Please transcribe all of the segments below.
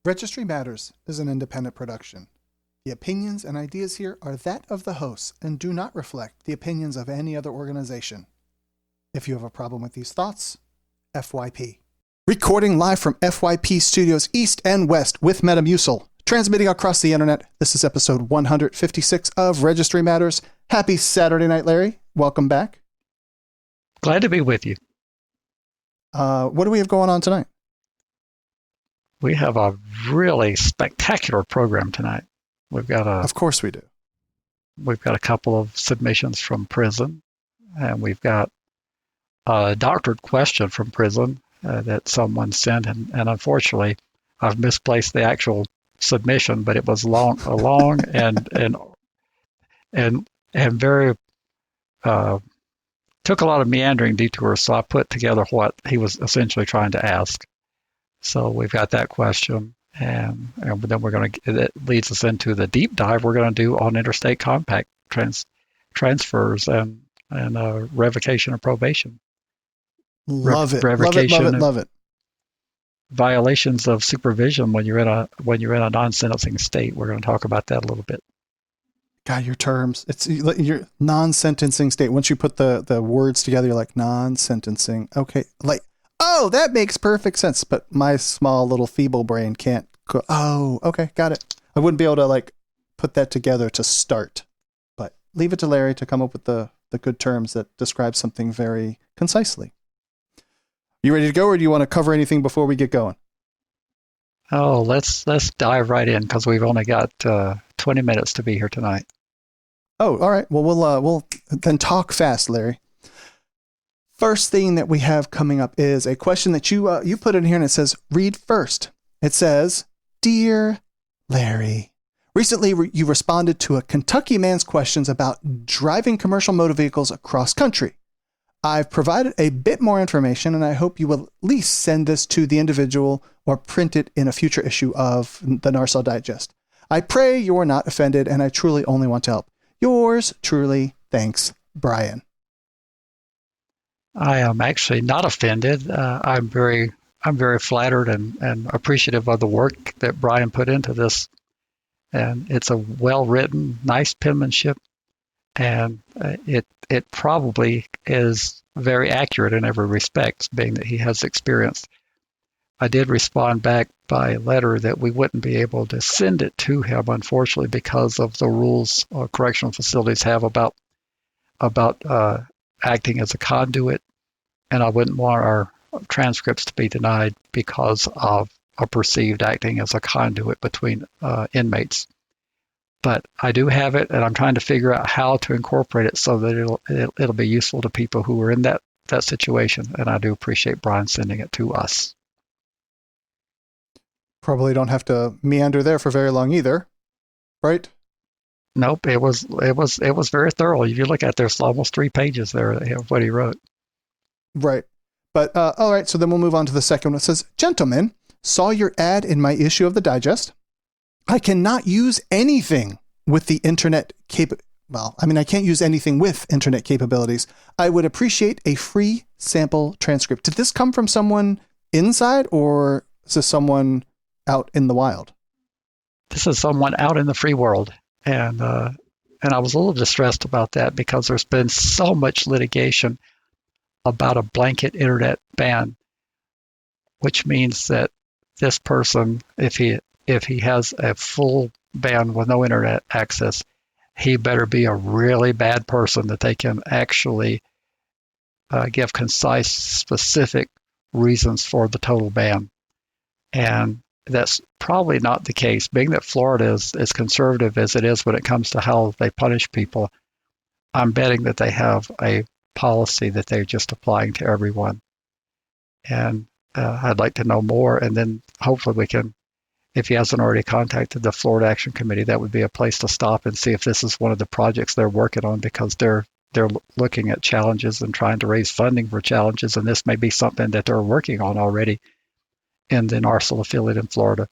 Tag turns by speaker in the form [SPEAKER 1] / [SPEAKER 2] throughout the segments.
[SPEAKER 1] Registry Matters is an independent production. The opinions and ideas here are that of the hosts and do not reflect the opinions of any other organization. If you have a problem with these thoughts, FYP. Recording live from FYP Studios East and West with Metamucil. Transmitting across the internet, this is episode 156 of Registry Matters. Happy Saturday night, Larry. Welcome back.
[SPEAKER 2] Glad to be with you.
[SPEAKER 1] What do we have going on tonight?
[SPEAKER 2] We have a really spectacular program tonight.
[SPEAKER 1] Of course we do.
[SPEAKER 2] We've got a couple of submissions from prison, and we've got a doctored question from prison that someone sent, and unfortunately, I've misplaced the actual submission, but it was long and very took a lot of meandering detours. So I put together what he was essentially trying to ask. So we've got that question, and then it leads us into the deep dive we're going to do on Interstate Compact transfers and revocation of probation.
[SPEAKER 1] Love it.
[SPEAKER 2] Violations of supervision when you're in a non-sentencing state. We're going to talk about that a little bit.
[SPEAKER 1] God, your terms. It's your non-sentencing state. Once you put the words together, you're like non-sentencing. Okay, like. Oh, that makes perfect sense, but my small little feeble brain can't go, oh, okay, got it. I wouldn't be able to put that together to start, but leave it to Larry to come up with the good terms that describe something very concisely. You ready to go, or do you want to cover anything before we get going?
[SPEAKER 2] Oh, let's dive right in, because we've only got 20 minutes to be here tonight.
[SPEAKER 1] Oh, all right. Well, we'll then talk fast, Larry. First thing that we have coming up is a question that you put in here, and it says, read first. It says, Dear Larry, recently you responded to a Kentucky man's questions about driving commercial motor vehicles across country. I've provided a bit more information, and I hope you will at least send this to the individual or print it in a future issue of the Narsal Digest. I pray you're not offended, and I truly only want to help. Yours truly, thanks, Brian.
[SPEAKER 2] I am actually not offended. I'm very flattered and appreciative of the work that Brian put into this. And it's a well-written, nice penmanship, and it probably is very accurate in every respect, being that he has experience. I did respond back by letter that we wouldn't be able to send it to him, unfortunately, because of the rules correctional facilities have about acting as a conduit, and I wouldn't want our transcripts to be denied because of a perceived acting as a conduit between inmates. But I do have it, and I'm trying to figure out how to incorporate it so that it'll be useful to people who are in that situation, and I do appreciate Brian sending it to us.
[SPEAKER 1] Probably don't have to meander there for very long either, right?
[SPEAKER 2] Nope, it was very thorough. If you look at it, there's almost 3 pages there of what he wrote.
[SPEAKER 1] Right. But all right, so then we'll move on to the second one. It says, Gentlemen, saw your ad in my issue of the Digest. I cannot use anything with the internet I can't use anything with internet capabilities. I would appreciate a free sample transcript. Did this come from someone inside, or is this someone out in the wild?
[SPEAKER 2] This is someone out in the free world. And I was a little distressed about that because there's been so much litigation about a blanket internet ban, which means that this person, if he has a full ban with no internet access, he better be a really bad person that they can actually give concise, specific reasons for the total ban. And that's probably not the case. Being that Florida is as conservative as it is when it comes to how they punish people, I'm betting that they have a policy that they're just applying to everyone. And I'd like to know more, and then hopefully we can, if he hasn't already contacted the Florida Action Committee, that would be a place to stop and see if this is one of the projects they're working on, because they're looking at challenges and trying to raise funding for challenges, and this may be something that they're working on already in the NARSAL affiliate in Florida.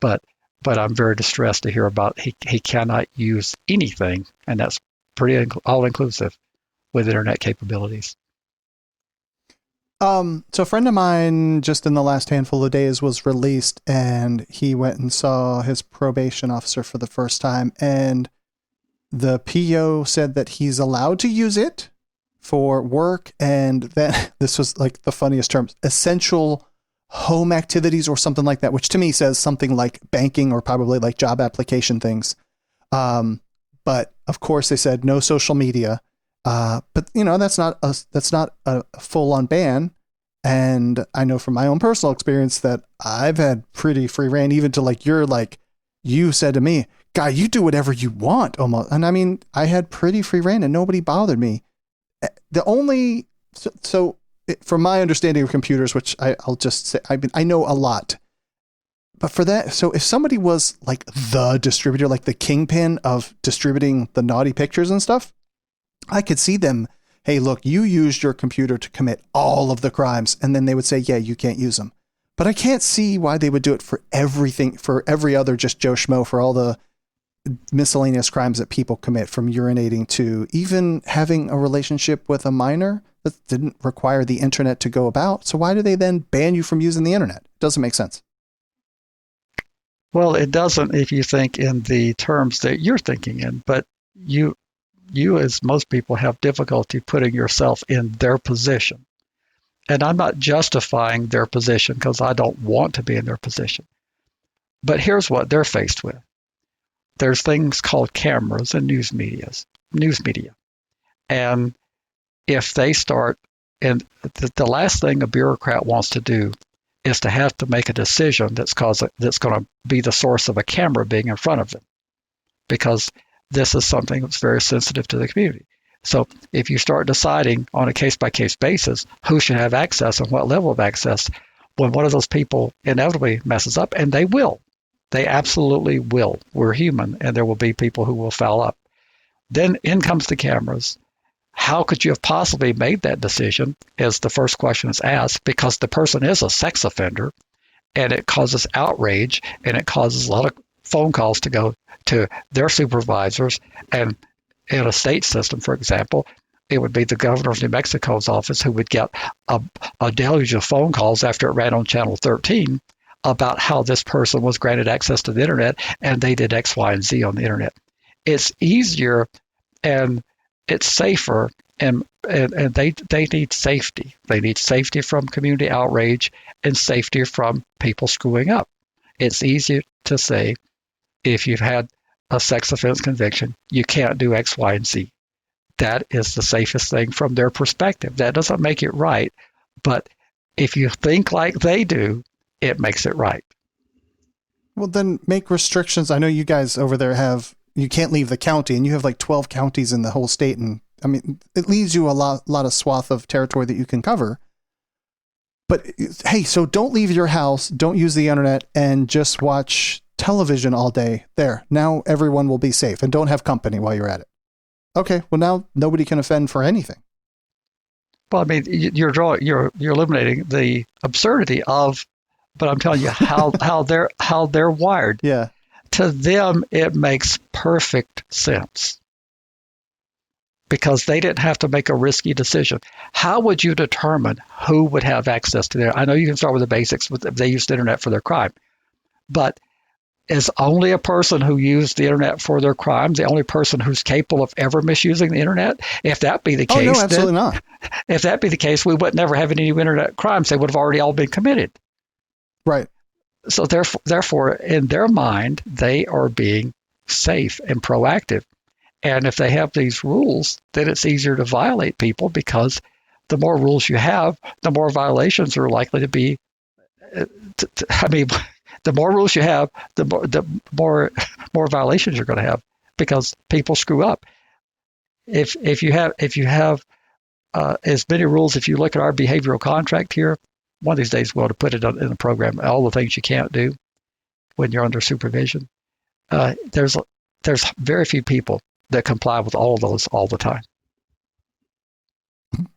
[SPEAKER 2] But I'm very distressed to hear about he cannot use anything, and that's pretty all-inclusive, with internet capabilities.
[SPEAKER 1] So a friend of mine just in the last handful of days was released, and he went and saw his probation officer for the first time, and the PO said that he's allowed to use it for work, and then this was like the funniest terms, essential home activities or something like that, which to me says something like banking or probably like job application things. But of course they said no social media. But you know, that's not a full on ban. And I know from my own personal experience that I've had pretty free reign, even to you said to me, "Guy, you do whatever you want almost." And I mean, I had pretty free reign and nobody bothered me. From my understanding of computers, which I'll just say, I know a lot, but for that, so if somebody was like the distributor, like the kingpin of distributing the naughty pictures and stuff, I could see them, hey, look, you used your computer to commit all of the crimes. And then they would say, yeah, you can't use them. But I can't see why they would do it for everything, for every other just Joe Schmo, for all the miscellaneous crimes that people commit, from urinating to even having a relationship with a minor that didn't require the internet to go about. So why do they then ban you from using the internet? It doesn't make sense.
[SPEAKER 2] Well, it doesn't if you think in the terms that you're thinking in, but you as most people have difficulty putting yourself in their position. And I'm not justifying their position because I don't want to be in their position. But here's what they're faced with. There's things called cameras and news media. And if they start, and the last thing a bureaucrat wants to do is to have to make a decision that's going to be the source of a camera being in front of them, because this is something that's very sensitive to the community. So if you start deciding on a case-by-case basis who should have access and what level of access, when one of those people inevitably messes up, and they absolutely will. We're human, and there will be people who will foul up. Then in comes the cameras. How could you have possibly made that decision, as the first question is asked, because the person is a sex offender, and it causes outrage, and it causes a lot of phone calls to go to their supervisors. And in a state system, for example, it would be the governor of New Mexico's office who would get a deluge of phone calls after it ran on Channel 13 about how this person was granted access to the internet and they did X, Y, and Z on the internet. It's easier and it's safer, and they need safety. They need safety from community outrage and safety from people screwing up. It's easier to say, if you've had a sex offense conviction, you can't do X, Y, and Z. That is the safest thing from their perspective. That doesn't make it right, but if you think like they do, it makes it right.
[SPEAKER 1] Well, then make restrictions. I know you guys over there you can't leave the county, and you have like 12 counties in the whole state. And I mean, it leaves you a lot of swath of territory that you can cover. But hey, so don't leave your house, don't use the internet, and just watch television all day. There, now everyone will be safe, and don't have company while you're at it. Okay, well now nobody can offend for anything.
[SPEAKER 2] Well, I mean, you're eliminating the absurdity of, but I'm telling you how they're wired.
[SPEAKER 1] Yeah.
[SPEAKER 2] To them, it makes perfect sense because they didn't have to make a risky decision. How would you determine who would have access to I know you can start with the basics, if they used the internet for their crime, but is only a person who used the internet for their crimes the only person who's capable of ever misusing the internet? If that be the case,
[SPEAKER 1] no, absolutely not.
[SPEAKER 2] If that be the case, we would never have any internet crimes. They would have already all been committed.
[SPEAKER 1] Right.
[SPEAKER 2] So therefore, in their mind, they are being safe and proactive. And if they have these rules, then it's easier to violate people, because the more rules you have, the more violations are likely to be. The more rules you have, the more violations you're going to have, because people screw up. If you have as many rules, if you look at our behavioral contract here, one of these days we'll have to put it in the program, all the things you can't do when you're under supervision. There's very few people that comply with all of those all the time.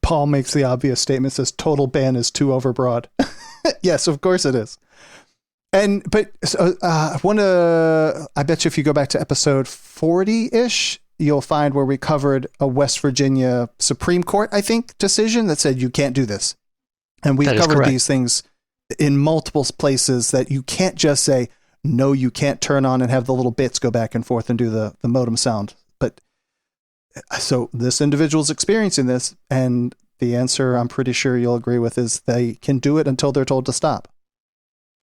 [SPEAKER 1] Paul makes the obvious statement, says total ban is too overbroad. Yes, of course it is. I bet you if you go back to episode 40-ish, you'll find where we covered a West Virginia Supreme Court, I think, decision that said you can't do this. And we've
[SPEAKER 2] That is
[SPEAKER 1] covered
[SPEAKER 2] correct.
[SPEAKER 1] these things in multiple places that you can't just say, no, you can't turn on and have the little bits go back and forth and do the modem sound. But so this individual's experiencing this, and the answer I'm pretty sure you'll agree with is they can do it until they're told to stop.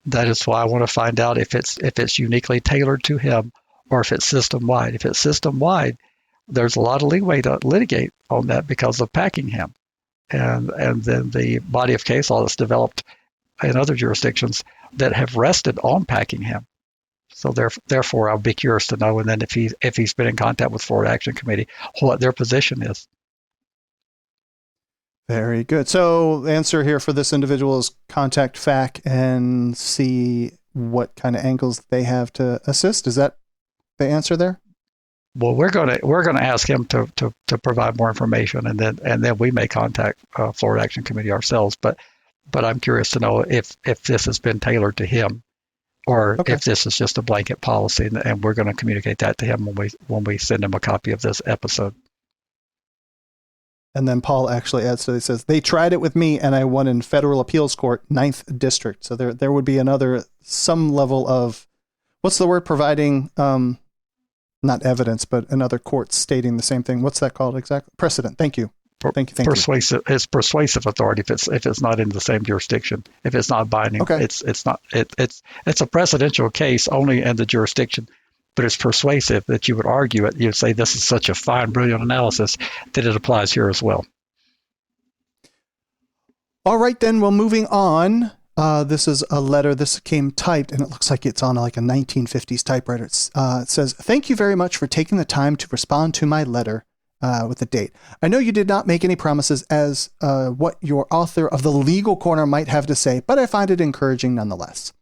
[SPEAKER 2] That is why I want to find out if it's uniquely tailored to him or if it's system-wide. If it's system-wide, there's a lot of leeway to litigate on that because of packing him. And then the body of case law that's developed in other jurisdictions that have rested on packing him. So therefore, I'll be curious to know, and then if he's been in contact with Florida Action Committee, what their position is.
[SPEAKER 1] Very good. So the answer here for this individual is contact FAC and see what kind of angles they have to assist. Is that the answer there?
[SPEAKER 2] Well, we're gonna ask him to provide more information, and then we may contact Florida Action Committee ourselves. But I'm curious to know if this has been tailored to him, or if this is just a blanket policy, and we're going to communicate that to him when we send him a copy of this episode.
[SPEAKER 1] And then Paul actually adds to it, he says, they tried it with me and I won in federal appeals court, 9th district. So there would be some level of, what's the word, providing, not evidence, but another court stating the same thing. What's that called exactly? Precedent. Thank you. Thank you.
[SPEAKER 2] Persuasive. It's persuasive authority if it's not in the same jurisdiction. If it's not binding, it's a precedential case only in the jurisdiction, but it's persuasive that you would argue it. You'd say this is such a fine, brilliant analysis that it applies here as well.
[SPEAKER 1] All right, then. Well, moving on. This is a letter. This came typed, and it looks like it's on like a 1950s typewriter. It says, "Thank you very much for taking the time to respond to my letter with the date. I know you did not make any promises as what your author of the legal corner might have to say, but I find it encouraging nonetheless."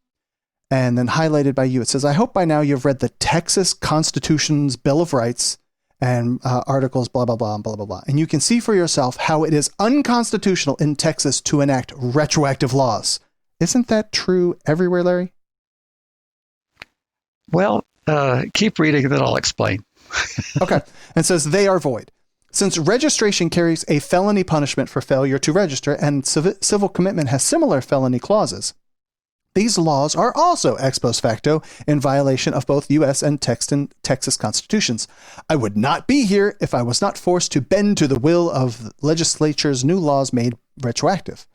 [SPEAKER 1] And then highlighted by you, it says, "I hope by now you've read the Texas Constitution's Bill of Rights and articles, blah, blah, blah, blah, blah, blah. And you can see for yourself how it is unconstitutional in Texas to enact retroactive laws." Isn't that true everywhere, Larry?
[SPEAKER 2] Well, keep reading and then I'll explain.
[SPEAKER 1] Okay. And says they are void. Since registration carries a felony punishment for failure to register and civil commitment has similar felony clauses, these laws are also ex post facto in violation of both U.S. and Texas constitutions. I would not be here if I was not forced to bend to the will of the legislature's new laws made retroactive.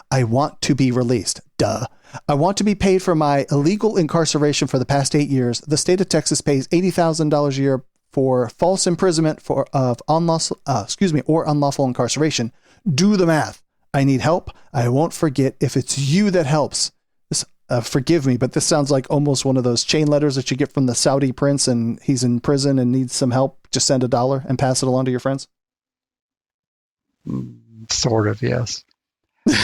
[SPEAKER 1] I want to be released. Duh. I want to be paid for my illegal incarceration for the past 8 years. The state of Texas pays $80,000 a year for false imprisonment or unlawful incarceration. Do the math. I need help. I won't forget if it's you that helps. Forgive me, but this sounds like almost one of those chain letters that you get from the Saudi prince and he's in prison and needs some help. Just send $1 and pass it along to your friends.
[SPEAKER 2] Sort of, yes.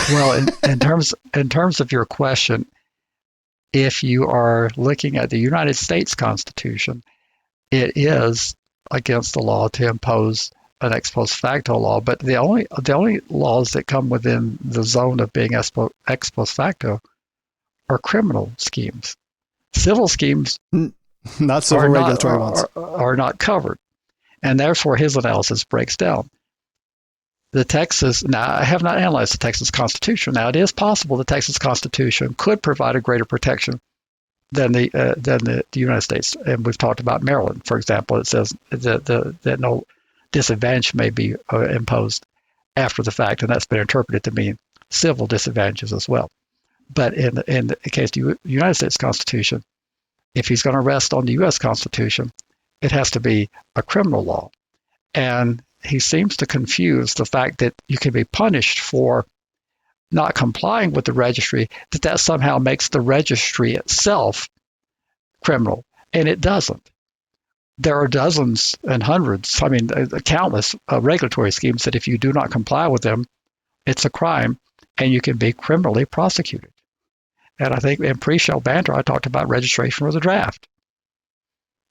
[SPEAKER 2] Well, in terms of your question, if you are looking at the United States Constitution, it is against the law to impose an ex post facto law. But the only laws that come within the zone of being ex post facto are criminal schemes. Civil schemes,
[SPEAKER 1] not civil regulatory ones,
[SPEAKER 2] are not covered, and therefore his analysis breaks down. Now, I have not analyzed the Texas Constitution. Now, it is possible the Texas Constitution could provide a greater protection than the United States. And we've talked about Maryland, for example. It says that no disadvantage may be imposed after the fact, and that's been interpreted to mean civil disadvantages as well. But in the case of the United States Constitution, if he's going to rest on the U.S. Constitution, it has to be a criminal law. And he seems to confuse the fact that you can be punished for not complying with the registry, that somehow makes the registry itself criminal. And it doesn't. There are dozens and hundreds, countless regulatory schemes that if you do not comply with them, it's a crime and you can be criminally prosecuted. And I think in pre-show banter, I talked about registration for the draft.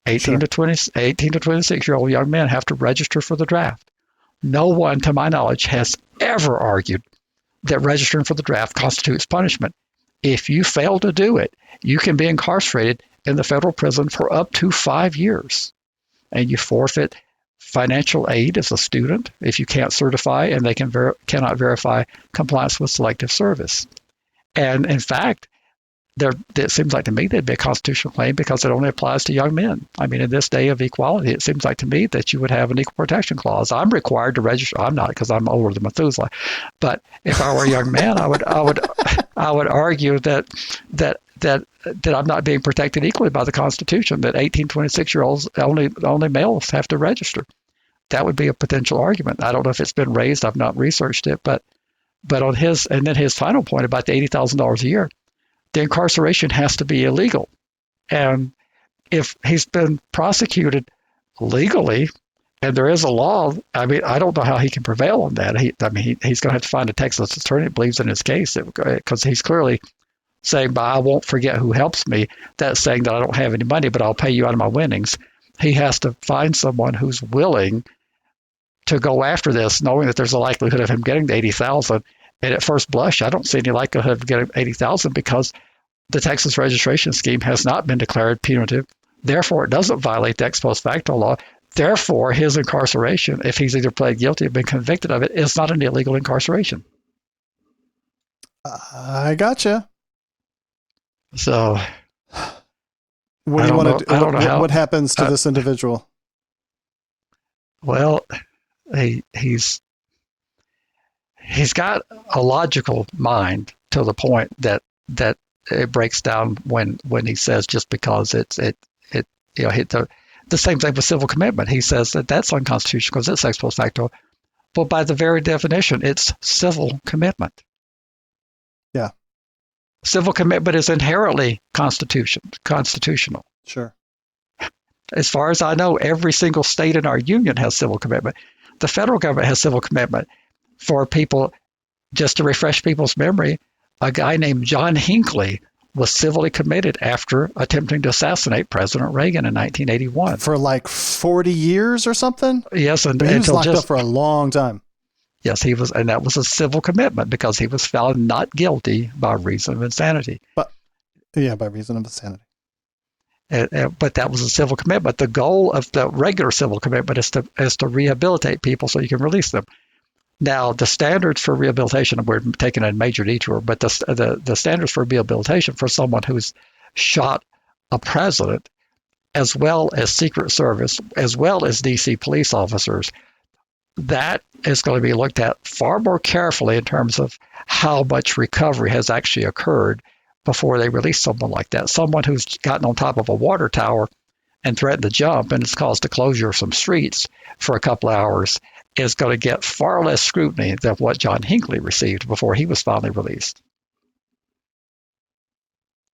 [SPEAKER 2] 18 to 26-year-old young men have to register for the draft. No one, to my knowledge, has ever argued that registering for the draft constitutes punishment. If you fail to do it, you can be incarcerated in the federal prison for up to 5 years, and you forfeit financial aid as a student if you can't certify and they cannot verify compliance with selective service. And in fact, it seems like to me there'd be a constitutional claim because it only applies to young men. I mean, in this day of equality, it seems like to me that you would have an equal protection clause. I'm required to register. I'm not, because I'm older than Methuselah. But if I were a young man, I would argue that I'm not being protected equally by the Constitution. That 18, 26-year-olds only males have to register. That would be a potential argument. I don't know if it's been raised. I've not researched it, but on his final point about the $80,000 a year. The incarceration has to be illegal. And if he's been prosecuted legally and there is a law, I mean, I don't know how he can prevail on that. He's going to have to find a Texas attorney that believes in his case, because he's clearly saying, I won't forget who helps me. That's saying that I don't have any money, but I'll pay you out of my winnings. He has to find someone who's willing to go after this, knowing that there's a likelihood of him getting the $80,000. And at first blush, I don't see any likelihood of getting $80,000 because the Texas registration scheme has not been declared punitive. Therefore, it doesn't violate the ex post facto law. Therefore, his incarceration, if he's either pled guilty or been convicted of it, is not an illegal incarceration.
[SPEAKER 1] I gotcha.
[SPEAKER 2] So,
[SPEAKER 1] what do you want to do? What happens to this individual?
[SPEAKER 2] Well, he's got a logical mind to the point that it breaks down when he says just because the same thing with civil commitment. He says that that's unconstitutional because it's ex post facto. But by the very definition, it's civil commitment.
[SPEAKER 1] Yeah.
[SPEAKER 2] Civil commitment is inherently constitutional.
[SPEAKER 1] Sure.
[SPEAKER 2] As far as I know, every single state in our union has civil commitment. The federal government has civil commitment. For people, just to refresh people's memory, a guy named John Hinckley was civilly committed after attempting to assassinate President Reagan in 1981.
[SPEAKER 1] For like 40 years or something?
[SPEAKER 2] Yes.
[SPEAKER 1] And he was locked up for a long time.
[SPEAKER 2] Yes, he was. And that was a civil commitment because he was found not guilty by reason of insanity.
[SPEAKER 1] By reason of insanity.
[SPEAKER 2] But that was a civil commitment. The goal of the regular civil commitment is to rehabilitate people so you can release them. Now, the standards for rehabilitation, we're taking a major detour, but the standards for rehabilitation for someone who's shot a president, as well as Secret Service, as well as D.C. police officers, that is going to be looked at far more carefully in terms of how much recovery has actually occurred before they release someone like that. Someone who's gotten on top of a water tower and threatened to jump, and it's caused the closure of some streets for a couple of hours, is going to get far less scrutiny than what John Hinckley received before he was finally released.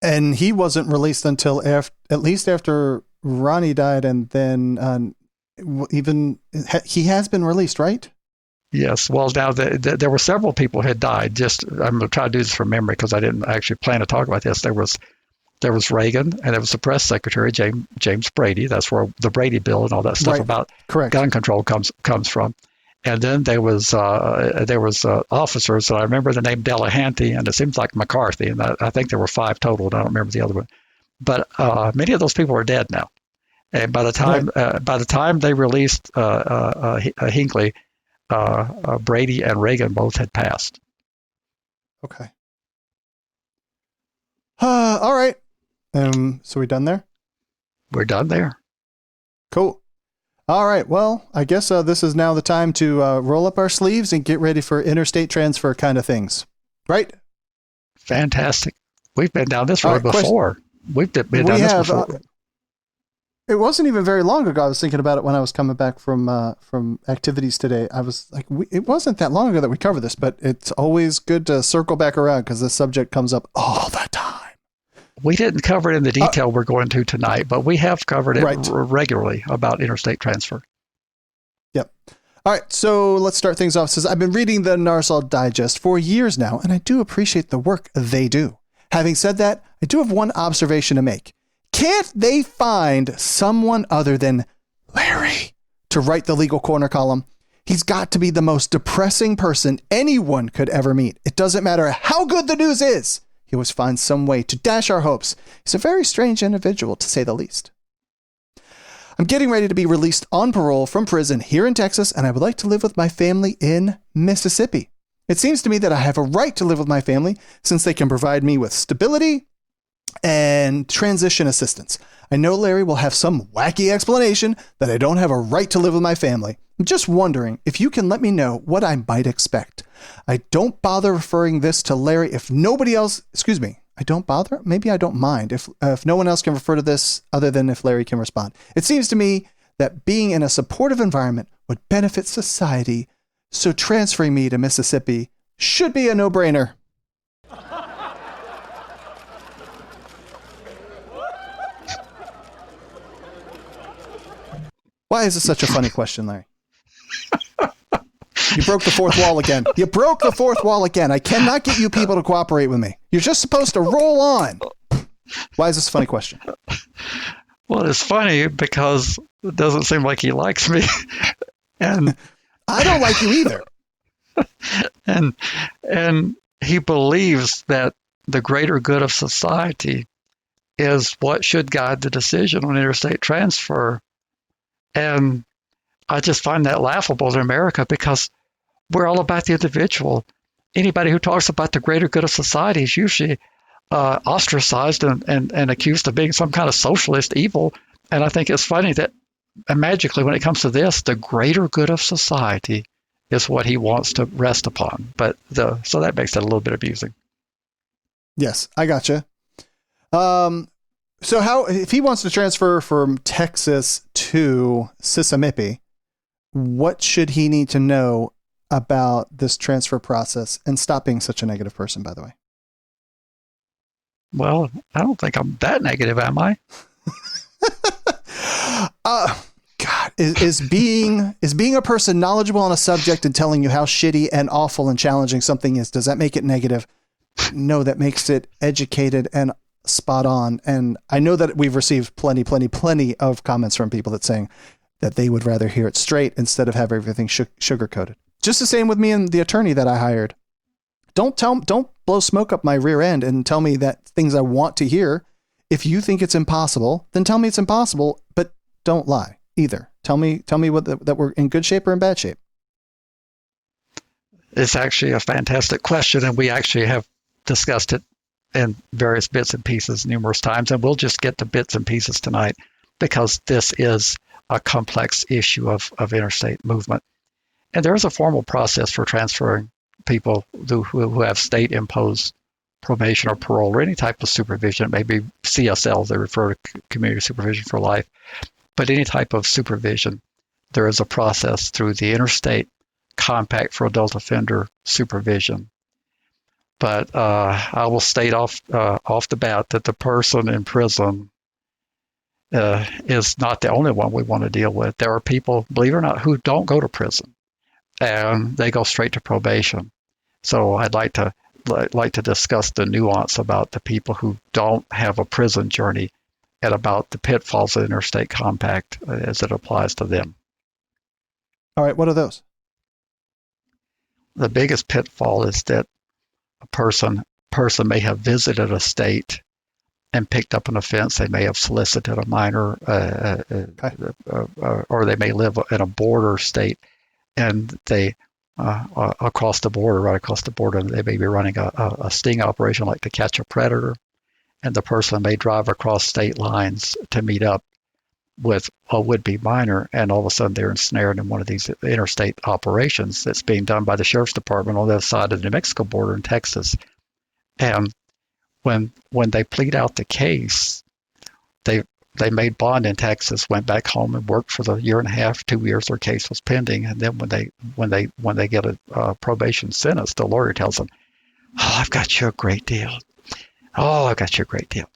[SPEAKER 1] And he wasn't released until at least after Ronnie died, and then he has been released, right?
[SPEAKER 2] Yes. Well, now there were several people who had died. I'm going to try to do this from memory because I didn't actually plan to talk about this. There was Reagan, and there was the press secretary, James Brady. That's where the Brady bill and all that stuff about gun control comes from. And then there was officers, and I remember the name Delahanty, and it seems like McCarthy, and I think there were 5 total, and I don't remember the other one. But many of those people are dead now. And by the time they released Hinckley, Brady and Reagan both had passed.
[SPEAKER 1] Okay. All right. So we done there?
[SPEAKER 2] We're done there.
[SPEAKER 1] Cool. All right. Well, I guess this is now the time to roll up our sleeves and get ready for interstate transfer kind of things. Right?
[SPEAKER 2] Fantastic. We've been down this road before. We've been down this before.
[SPEAKER 1] It wasn't even very long ago. I was thinking about it when I was coming back from activities today. I was like, it wasn't that long ago that we covered this, but it's always good to circle back around because this subject comes up all the time. We
[SPEAKER 2] didn't cover it in the detail we're going to tonight, but we have covered it regularly about interstate transfer. Yep.
[SPEAKER 1] All right, so let's start things off. It says, I've been reading the Narsal Digest for years now, and I do appreciate the work they do. Having said that, I do have one observation to make. Can't they find someone other than Larry to write the Legal Corner column? He's got to be the most depressing person anyone could ever meet. It doesn't matter how good the news is. He always finds some way to dash our hopes. He's a very strange individual, to say the least. I'm getting ready to be released on parole from prison here in Texas, and I would like to live with my family in Mississippi. It seems to me that I have a right to live with my family since they can provide me with stability and transition assistance. I know Larry will have some wacky explanation that I don't have a right to live with my family. I'm just wondering if you can let me know what I might expect. I don't bother referring this to Larry if nobody else, I don't bother? Maybe I don't mind if no one else can refer to this other than if Larry can respond. It seems to me that being in a supportive environment would benefit society, so transferring me to Mississippi should be a no-brainer. Why is this such a funny question, Larry? You broke the fourth wall again. You broke the fourth wall again. I cannot get you people to cooperate with me. You're just supposed to roll on. Why is this a funny question?
[SPEAKER 2] Well, it's funny because it doesn't seem like he likes me. And
[SPEAKER 1] I don't like you either.
[SPEAKER 2] And he believes that the greater good of society is what should guide the decision on interstate transfer. And I just find that laughable in America because we're all about the individual. Anybody who talks about the greater good of society is usually ostracized and accused of being some kind of socialist evil. And I think it's funny that magically when it comes to this, the greater good of society is what he wants to rest upon. So that makes it a little bit amusing.
[SPEAKER 1] Yes, I gotcha. So if he wants to transfer from Texas to Sisamipi, what should he need to know about this transfer process? And stop being such a negative person, by the way.
[SPEAKER 2] Well, I don't think I'm that negative, am I?
[SPEAKER 1] God, is being a person knowledgeable on a subject and telling you how shitty and awful and challenging something is, does that make it negative? No, that makes it educated and spot on. And I know that we've received plenty of comments from people that saying that they would rather hear it straight instead of have everything sugar coated. Just the same with me and the attorney that I hired. Don't blow smoke up my rear end and tell me that things I want to hear. If you think it's impossible, then tell me it's impossible, but don't lie either. Tell me that we're in good shape or in bad shape.
[SPEAKER 2] It's actually a fantastic question, and we actually have discussed it in various bits and pieces numerous times, and we'll just get to bits and pieces tonight because this is a complex issue of interstate movement. And there is a formal process for transferring people who have state-imposed probation or parole or any type of supervision. It may be CSL, they refer to Community Supervision for Life, but any type of supervision, there is a process through the Interstate Compact for Adult Offender Supervision. But I will state off the bat that the person in prison is not the only one we want to deal with. There are people, believe it or not, who don't go to prison, and they go straight to probation. So I'd like to discuss the nuance about the people who don't have a prison journey and about the pitfalls of the Interstate Compact as it applies to them.
[SPEAKER 1] All right, what are those?
[SPEAKER 2] The biggest pitfall is that a person may have visited a state and picked up an offense. They may have solicited a minor, or they may live in a border state, and they right across the border, they may be running a sting operation like to catch a predator, and the person may drive across state lines to meet up with a would-be minor, and all of a sudden they're ensnared in one of these interstate operations that's being done by the Sheriff's Department on the other side of the New Mexico border in Texas. And when they plead out the case, they made bond in Texas, went back home and worked for the year and a half, 2 years their case was pending, and then when they get a probation sentence, the lawyer tells them, "Oh, I've got you a great deal. Oh, I've got you a great deal.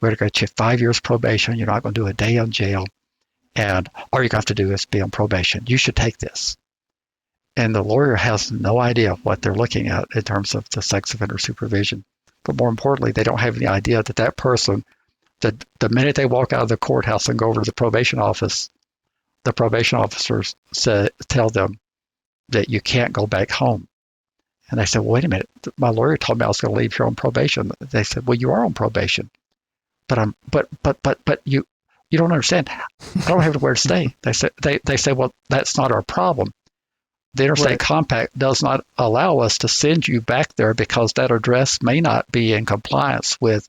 [SPEAKER 2] We're going to get you 5 years probation. You're not going to do a day in jail. And all you're going to have to do is be on probation. You should take this." And the lawyer has no idea what they're looking at in terms of the sex offender supervision. But more importantly, they don't have any idea that person, the minute they walk out of the courthouse and go over to the probation office, the probation officers tell them that you can't go back home. And they said, "Well, wait a minute. My lawyer told me I was going to leave here on probation." They said, "Well, you are on probation. But you You don't understand. I don't have where to stay. They say, well, that's not our problem. The Interstate Compact does not allow us to send you back there because that address may not be in compliance with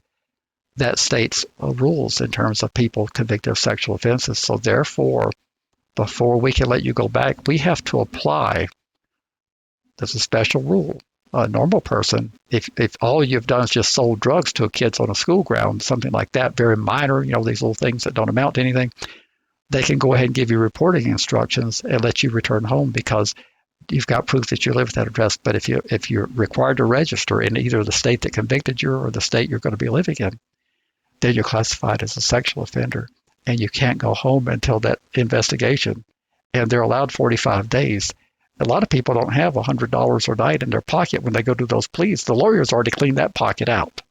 [SPEAKER 2] that state's rules in terms of people convicted of sexual offenses. So therefore, before we can let you go back, we have to apply. There's a special rule. A normal person, if all you've done is just sold drugs to kids on a school ground, something like that, very minor, these little things that don't amount to anything, they can go ahead and give you reporting instructions and let you return home because you've got proof that you live at that address. But if you're required to register in either the state that convicted you or the state you're going to be living in, then you're classified as a sexual offender, and you can't go home until that investigation. And they're allowed 45 days. A lot of people don't have $100 a night in their pocket when they go do those pleas. The lawyers already cleaned that pocket out.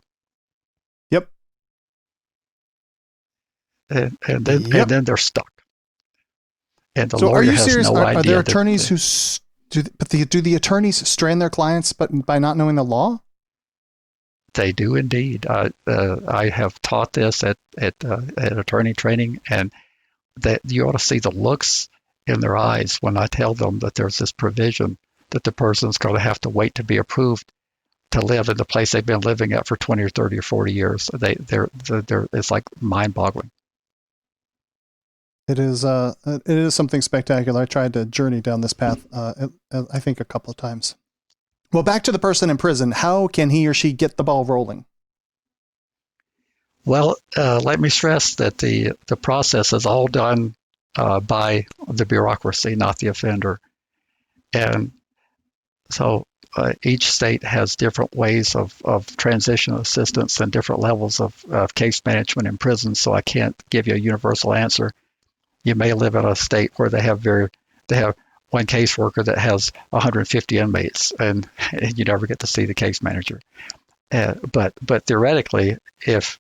[SPEAKER 1] Yep.
[SPEAKER 2] And then they're stuck. And the
[SPEAKER 1] so
[SPEAKER 2] lawyer
[SPEAKER 1] are you
[SPEAKER 2] has
[SPEAKER 1] serious?
[SPEAKER 2] no idea.
[SPEAKER 1] Are there attorneys who do the attorneys strand their clients by not knowing the law?
[SPEAKER 2] They do indeed. I have taught this at attorney training, and that you ought to see the looks in their eyes when I tell them that there's this provision that the person's going to have to wait to be approved to live in the place they've been living at for 20 or 30 or 40 years. It's like mind-boggling.
[SPEAKER 1] It is something spectacular. I tried to journey down this path, I think a couple of times. Well, back to the person in prison. How can he or she get the ball rolling?
[SPEAKER 2] Well, let me stress that the process is all done by the bureaucracy, not the offender. And so each state has different ways of transition assistance and different levels of case management in prisons, so I can't give you a universal answer. You may live in a state where they have one caseworker that has 150 inmates, and you never get to see the case manager. But theoretically, if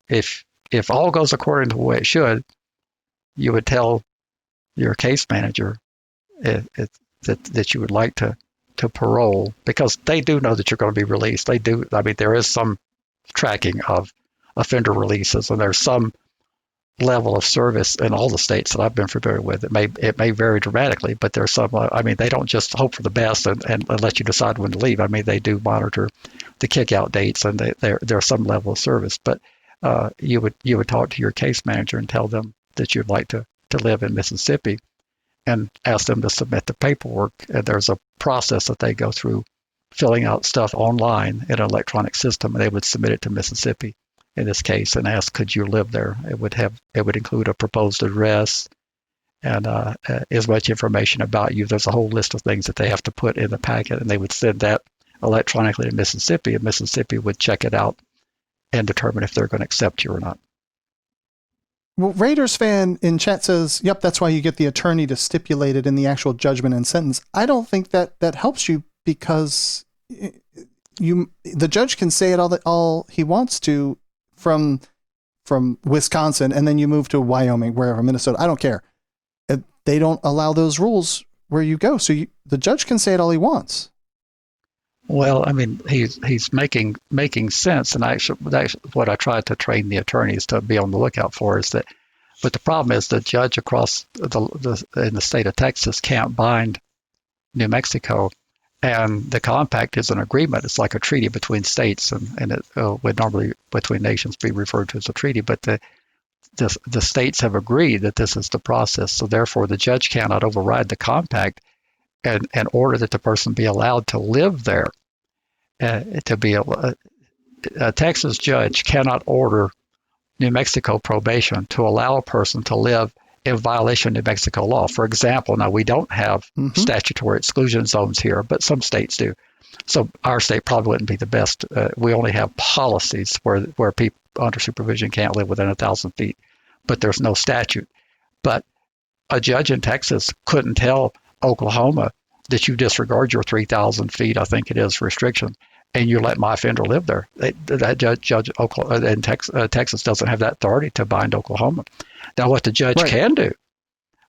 [SPEAKER 2] all goes according to the way it should, you would tell your case manager that you would like to parole, because they do know that you're going to be released. They do. I mean, there is some tracking of offender releases, and there's some level of service in all the states that I've been familiar with. It may vary dramatically, but there's some. I mean, they don't just hope for the best and let you decide when to leave. I mean, they do monitor the kick-out dates, and there's some level of service. But you would talk to your case manager and tell them that you'd like to live in Mississippi, and ask them to submit the paperwork. And there's a process that they go through, filling out stuff online in an electronic system, and they would submit it to Mississippi in this case and ask, could you live there? It would include a proposed address and as much information about you. There's a whole list of things that they have to put in the packet, and they would send that electronically to Mississippi, and Mississippi would check it out and determine if they're going to accept you or not.
[SPEAKER 1] Well, Raiders fan in chat says, yep, that's why you get the attorney to stipulate it in the actual judgment and sentence. I don't think that helps you, because the judge can say it all he wants to from Wisconsin, and then you move to Wyoming, wherever, Minnesota. I don't care. They don't allow those rules where you go. So the judge can say it all he wants.
[SPEAKER 2] Well, I mean, he's making sense, and actually, that's what I try to train the attorneys to be on the lookout for. Is that, but the problem is the judge across in the state of Texas can't bind New Mexico, and the compact is an agreement. It's like a treaty between states, and it would normally between nations be referred to as a treaty. But the states have agreed that this is the process, so therefore the judge cannot override the compact and order that the person be allowed to live there. A Texas judge cannot order New Mexico probation to allow a person to live in violation of New Mexico law. For example, now we don't have statutory exclusion zones here, but some states do. So our state probably wouldn't be the best. We only have policies where people under supervision can't live within 1,000 feet, but there's no statute. But a judge in Texas couldn't tell Oklahoma that you disregard your 3,000 feet, I think it is, restriction, and you let my offender live there. That judge Oklahoma, in Texas doesn't have that authority to bind Oklahoma. Now, what the judge can do,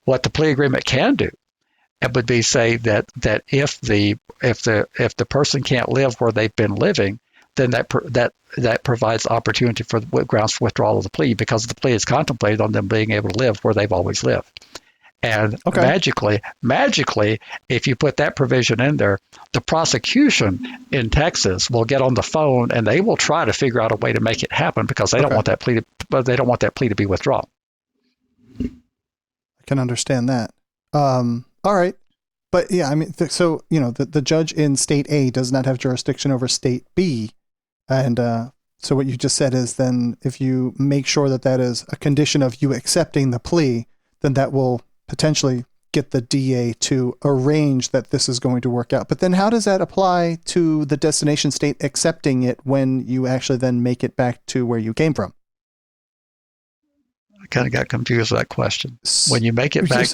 [SPEAKER 2] what the plea agreement can do, it would be say that if the person can't live where they've been living, then that provides opportunity for grounds for withdrawal of the plea, because the plea is contemplated on them being able to live where they've always lived. And magically, if you put that provision in there, the prosecution in Texas will get on the phone and they will try to figure out a way to make it happen, because they don't want that plea to be withdrawn.
[SPEAKER 1] I can understand that. All right. But yeah, I mean, so, the judge in state A does not have jurisdiction over state B. And so what you just said is, then if you make sure that is a condition of you accepting the plea, then that will potentially get the DA to arrange that this is going to work out. But then how does that apply to the destination state accepting it when you actually then make it back to where you came from?
[SPEAKER 2] I kind of got confused with that question. When you make it back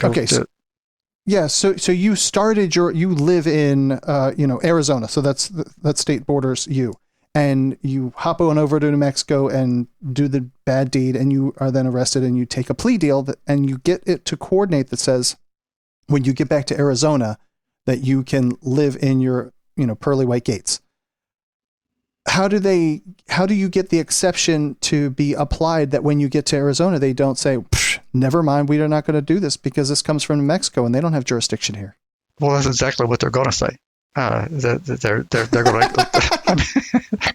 [SPEAKER 1] yeah, so you started you live in Arizona, so that state borders you, and you hop on over to New Mexico and do the bad deed, and you are then arrested, and you take a plea deal and you get it to coordinate that says, when you get back to Arizona, that you can live in your pearly white gates. How do you get the exception to be applied that when you get to Arizona, they don't say, never mind, we are not going to do this because this comes from New Mexico and they don't have jurisdiction here?
[SPEAKER 2] Well, that's exactly what they're going to say. They're going to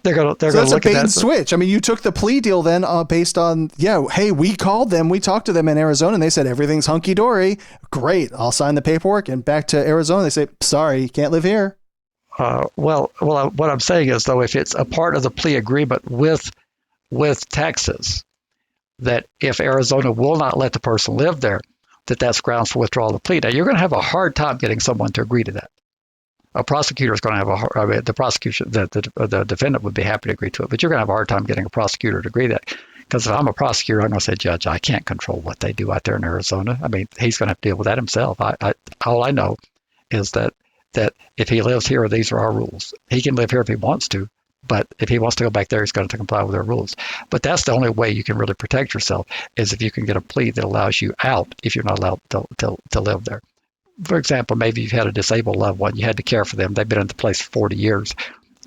[SPEAKER 2] they're going to
[SPEAKER 1] that's
[SPEAKER 2] look
[SPEAKER 1] a bait
[SPEAKER 2] at
[SPEAKER 1] and switch. I mean, you took the plea deal then based on, hey, we called them, we talked to them in Arizona, and they said everything's hunky dory. Great, I'll sign the paperwork. And back to Arizona, they say, sorry, you can't live here.
[SPEAKER 2] What I'm saying is, though, if it's a part of the plea agreement with Texas, that if Arizona will not let the person live there, that's grounds for withdrawal of the plea. Now, you're going to have a hard time getting someone to agree to that. A prosecutor is going to have the prosecution, the defendant would be happy to agree to it, but you're going to have a hard time getting a prosecutor to agree to that. Because if I'm a prosecutor, I'm going to say, Judge, I can't control what they do out there in Arizona. I mean, he's going to have to deal with that himself. All I know is that if he lives here, these are our rules. He can live here if he wants to, but if he wants to go back there, he's going to comply with their rules. But that's the only way you can really protect yourself, is if you can get a plea that allows you out if you're not allowed to live there. For example, maybe you've had a disabled loved one. You had to care for them. They've been in the place for 40 years,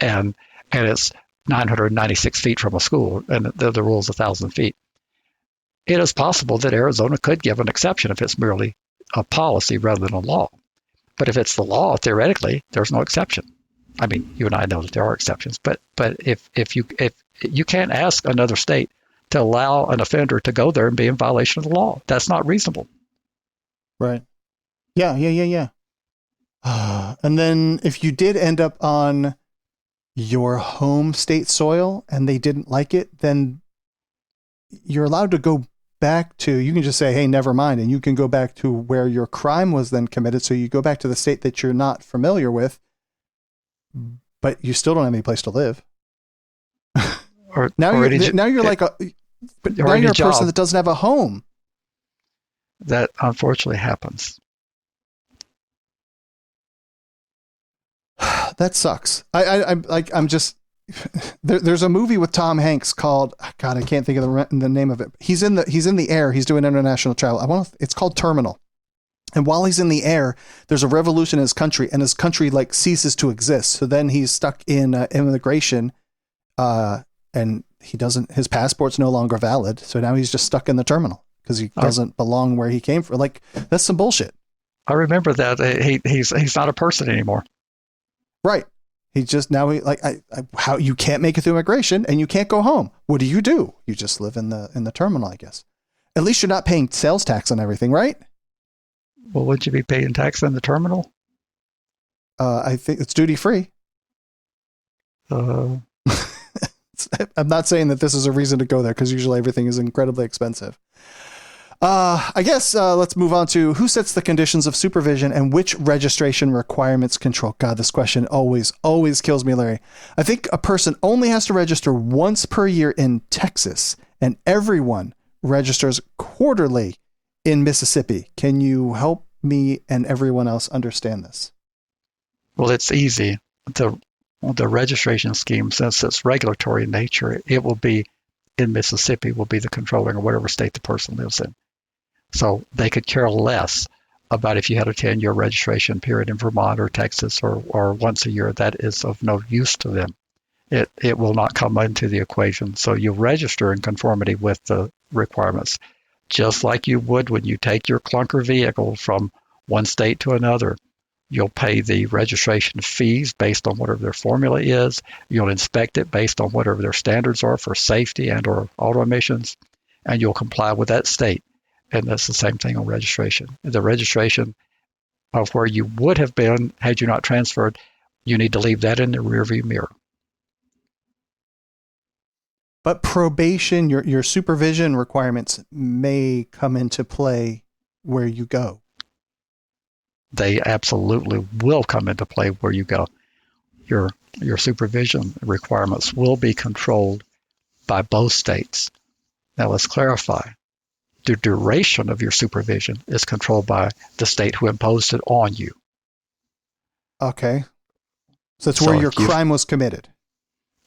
[SPEAKER 2] and it's 996 feet from a school, and the rule is 1,000 feet. It is possible that Arizona could give an exception if it's merely a policy rather than a law. But if it's the law, theoretically, there's no exception. I mean, you and I know that there are exceptions, but if you can't ask another state to allow an offender to go there and be in violation of the law, that's not reasonable.
[SPEAKER 1] Right. Yeah. And then if you did end up on your home state soil and they didn't like it, then you're allowed to go back to, you can just say, hey, never mind. And you can go back to where your crime was then committed. So you go back to the state that you're not familiar with, but you still don't have any place to live. Now you're a person that doesn't have a home.
[SPEAKER 2] That unfortunately happens.
[SPEAKER 1] That sucks. I'm just, there's a movie with Tom Hanks called, God, I can't think of the name of it. He's in the air. He's doing international travel. It's called Terminal. And while he's in the air, there's a revolution in his country, and his country ceases to exist. So then he's stuck in immigration, and his passport's no longer valid. So now he's just stuck in the terminal because he doesn't belong where he came from. That's some bullshit.
[SPEAKER 2] I remember that. He's not a person anymore.
[SPEAKER 1] Right. He just how you can't make it through immigration and you can't go home. What do? You just live in the terminal, I guess. At least you're not paying sales tax on everything, right?
[SPEAKER 2] Well, would you be paying tax on the terminal?
[SPEAKER 1] I think it's duty free. I'm not saying that this is a reason to go there because usually everything is incredibly expensive. I guess let's move on to who sets the conditions of supervision and which registration requirements control. God, this question always kills me, Larry. I think a person only has to register once per year in Texas, and everyone registers quarterly in Mississippi. Can you help me and everyone else understand this?
[SPEAKER 2] Well, it's easy. The registration scheme, since it's regulatory in nature, it will be in Mississippi, will be the controlling or whatever state the person lives in. So they could care less about if you had a 10-year registration period in Vermont or Texas or once a year. That is of no use to them. it will not come into the equation. So you register in conformity with the requirements, just like you would when you take your clunker vehicle from one state to another. You'll pay the registration fees based on whatever their formula is. You'll inspect it based on whatever their standards are for safety and or auto emissions, and you'll comply with that state. And that's the same thing on registration. The registration of where you would have been had you not transferred, you need to leave that in the rearview mirror.
[SPEAKER 1] But probation, your supervision requirements may come into play where you go.
[SPEAKER 2] They absolutely will come into play where you go. Your supervision requirements will be controlled by both states. Now let's clarify. The duration of your supervision is controlled by the state who imposed it on you.
[SPEAKER 1] Okay. So it's where your crime was committed.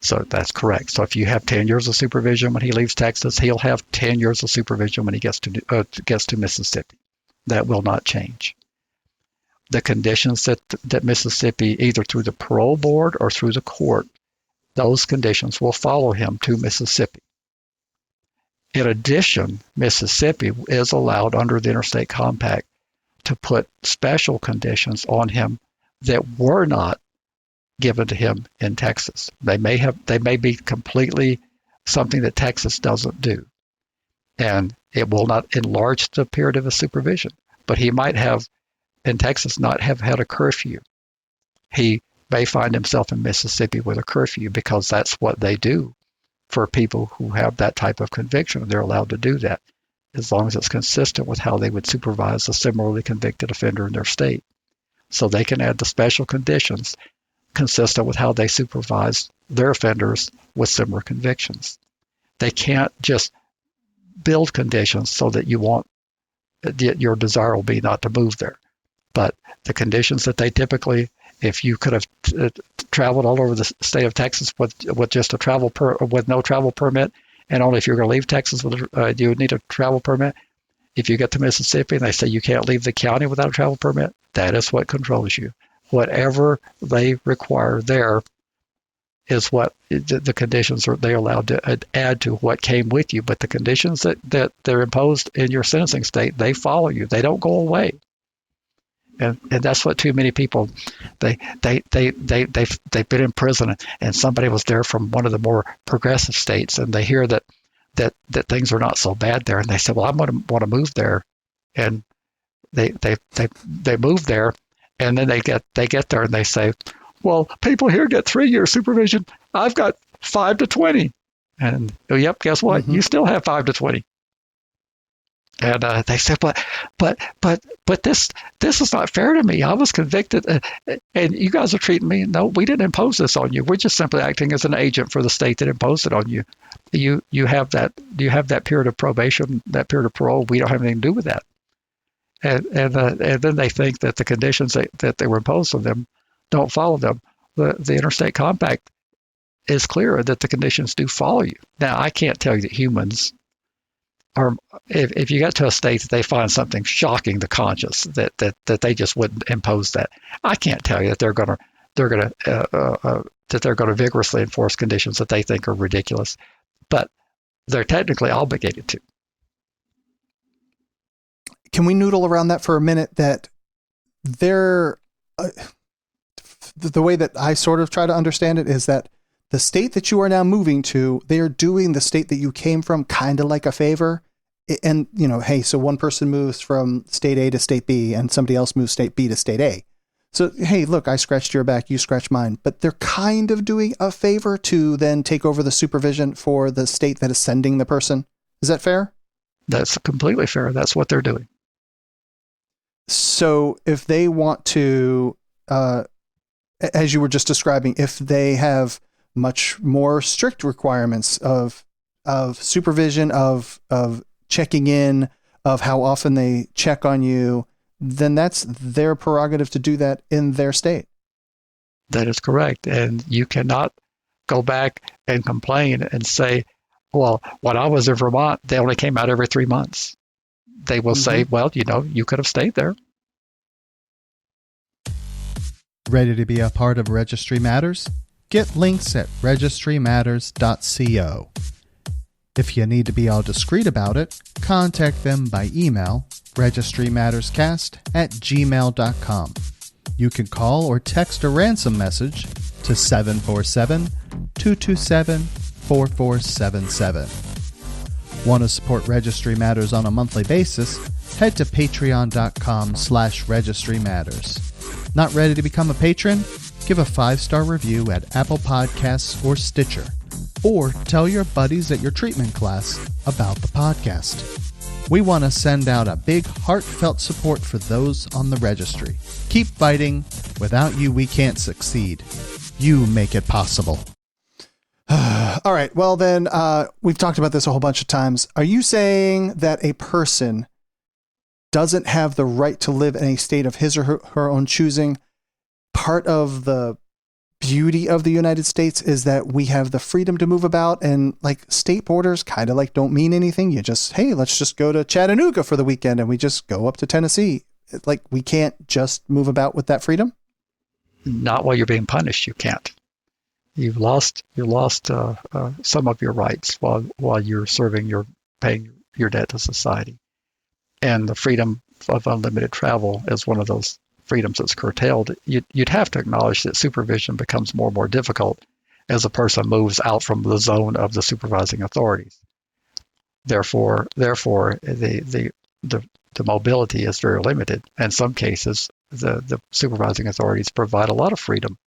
[SPEAKER 2] So that's correct. So if you have 10 years of supervision when he leaves Texas, he'll have 10 years of supervision when he gets to Mississippi. That will not change. The conditions that Mississippi, either through the parole board or through the court, those conditions will follow him to Mississippi. In addition, Mississippi is allowed under the Interstate Compact to put special conditions on him that were not given to him in Texas. They may be completely something that Texas doesn't do, and it will not enlarge the period of his supervision. But he might have, in Texas, not have had a curfew. He may find himself in Mississippi with a curfew because that's what they do for people who have that type of conviction. They're allowed to do that as long as it's consistent with how they would supervise a similarly convicted offender in their state. So they can add the special conditions consistent with how they supervise their offenders with similar convictions. They can't just build conditions so that your desire will be not to move there. But the conditions that they typically, if you could have traveled all over the state of Texas with just with no travel permit, and only if you're going to leave Texas you would need a travel permit. If you get to Mississippi and they say you can't leave the county without a travel permit, that is what controls you. Whatever they require there is what the conditions are they allowed to add to what came with you. But the conditions that they're imposed in your sentencing state, they follow you. They don't go away. And that's what too many people, they've been in prison and somebody was there from one of the more progressive states and they hear that things are not so bad there and they say, well, I'm going to want to move there, and they move there, and then they get there and they say, well, people here get 3 years supervision. I've got 5 to 20, and yep, guess what? Mm-hmm. You still have 5 to 20. And they said, but this is not fair to me. I was convicted, and you guys are treating me. No, we didn't impose this on you. We're just simply acting as an agent for the state that imposed it on you. You have that period of probation, that period of parole. We don't have anything to do with that. And then they think that the conditions that they were imposed on them don't follow them. The Interstate Compact is clear that the conditions do follow you. Now, I can't tell you that humans are, if you get to a state that they find something shocking to conscience, that they just wouldn't impose that. I can't tell you that they're going to vigorously enforce conditions that they think are ridiculous, but they're technically obligated to.
[SPEAKER 1] Can we noodle around that for a minute? That the way that I sort of try to understand it is that the state that you are now moving to, they are doing the state that you came from kind of like a favor. And, hey, so one person moves from state A to state B and somebody else moves state B to state A. So, hey, look, I scratched your back, you scratched mine. But they're kind of doing a favor to then take over the supervision for the state that is sending the person. Is that fair?
[SPEAKER 2] That's completely fair. That's what they're doing.
[SPEAKER 1] So if they want to, as you were just describing, if they have much more strict requirements of supervision, of checking in, of how often they check on you, then that's their prerogative to do that in their state.
[SPEAKER 2] That is correct. And you cannot go back and complain and say, well, when I was in Vermont, they only came out every 3 months. They will say, well, you could have stayed there.
[SPEAKER 3] Ready to be a part of Registry Matters?
[SPEAKER 1] get links at registrymatters.co. If you need to be all discreet about it, contact them by email, registrymatterscast@gmail.com. You can call or text a ransom message to 747-227-4477. Want to support Registry Matters on a monthly basis? Head to patreon.com/registrymatters. Not ready to become a patron? Give a 5-star review at Apple Podcasts or Stitcher. Or tell your buddies at your treatment class about the podcast. We want to send out a big heartfelt support for those on the registry. Keep fighting. Without you, we can't succeed. You make it possible. All right. Well, then, we've talked about this a whole bunch of times. Are you saying that a person doesn't have the right to live in a state of his or her own choosing? Part of the beauty of the United States is that we have the freedom to move about, and like state borders kind of like don't mean anything. You just, hey, let's just go to Chattanooga for the weekend and we just go up to Tennessee. Like we can't just move about with that freedom.
[SPEAKER 2] Not while you're being punished. You can't. You lost some of your rights while you're paying your debt to society. And the freedom of unlimited travel is one of those freedoms that's curtailed. You'd have to acknowledge that supervision becomes more and more difficult as a person moves out from the zone of the supervising authorities. Therefore, the mobility is very limited. In some cases, the supervising authorities provide a lot of freedom.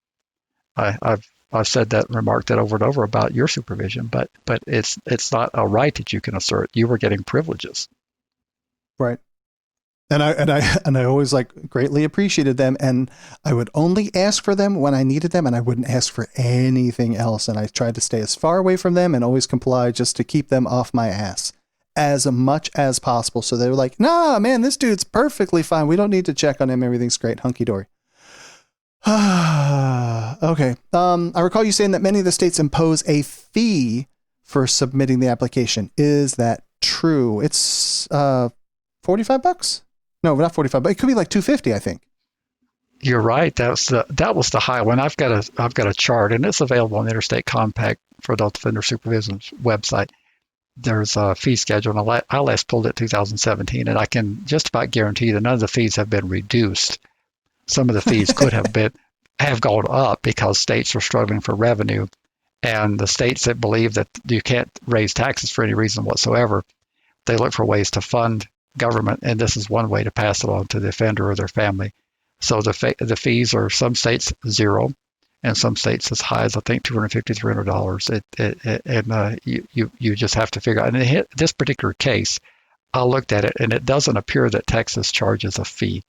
[SPEAKER 2] I've said that and remarked that over and over about your supervision, but it's not a right that you can assert. You were getting privileges.
[SPEAKER 1] Right. And I always greatly appreciated them, and I would only ask for them when I needed them, and I wouldn't ask for anything else. And I tried to stay as far away from them and always comply just to keep them off my ass as much as possible. So they were like, nah, man, this dude's perfectly fine. We don't need to check on him. Everything's great. Hunky dory. Okay. I recall you saying that many of the states impose a fee for submitting the application. Is that true? It's $45? No, not 45, but it could be like $250, I think.
[SPEAKER 2] You're right. That was the high one. I've got a chart, and it's available on the Interstate Compact for Adult Offender Supervision website. There's a fee schedule, and I last pulled it 2017, and I can just about guarantee that none of the fees have been reduced. Some of the fees could have gone up because states are struggling for revenue, and the states that believe that you can't raise taxes for any reason whatsoever, they look for ways to fund government, and this is one way to pass it on to the offender or their family. So the fees are some states zero, and some states as high as I think $250, $300. And you just have to figure out. And in this particular case, I looked at it, and it doesn't appear that Texas charges a fee.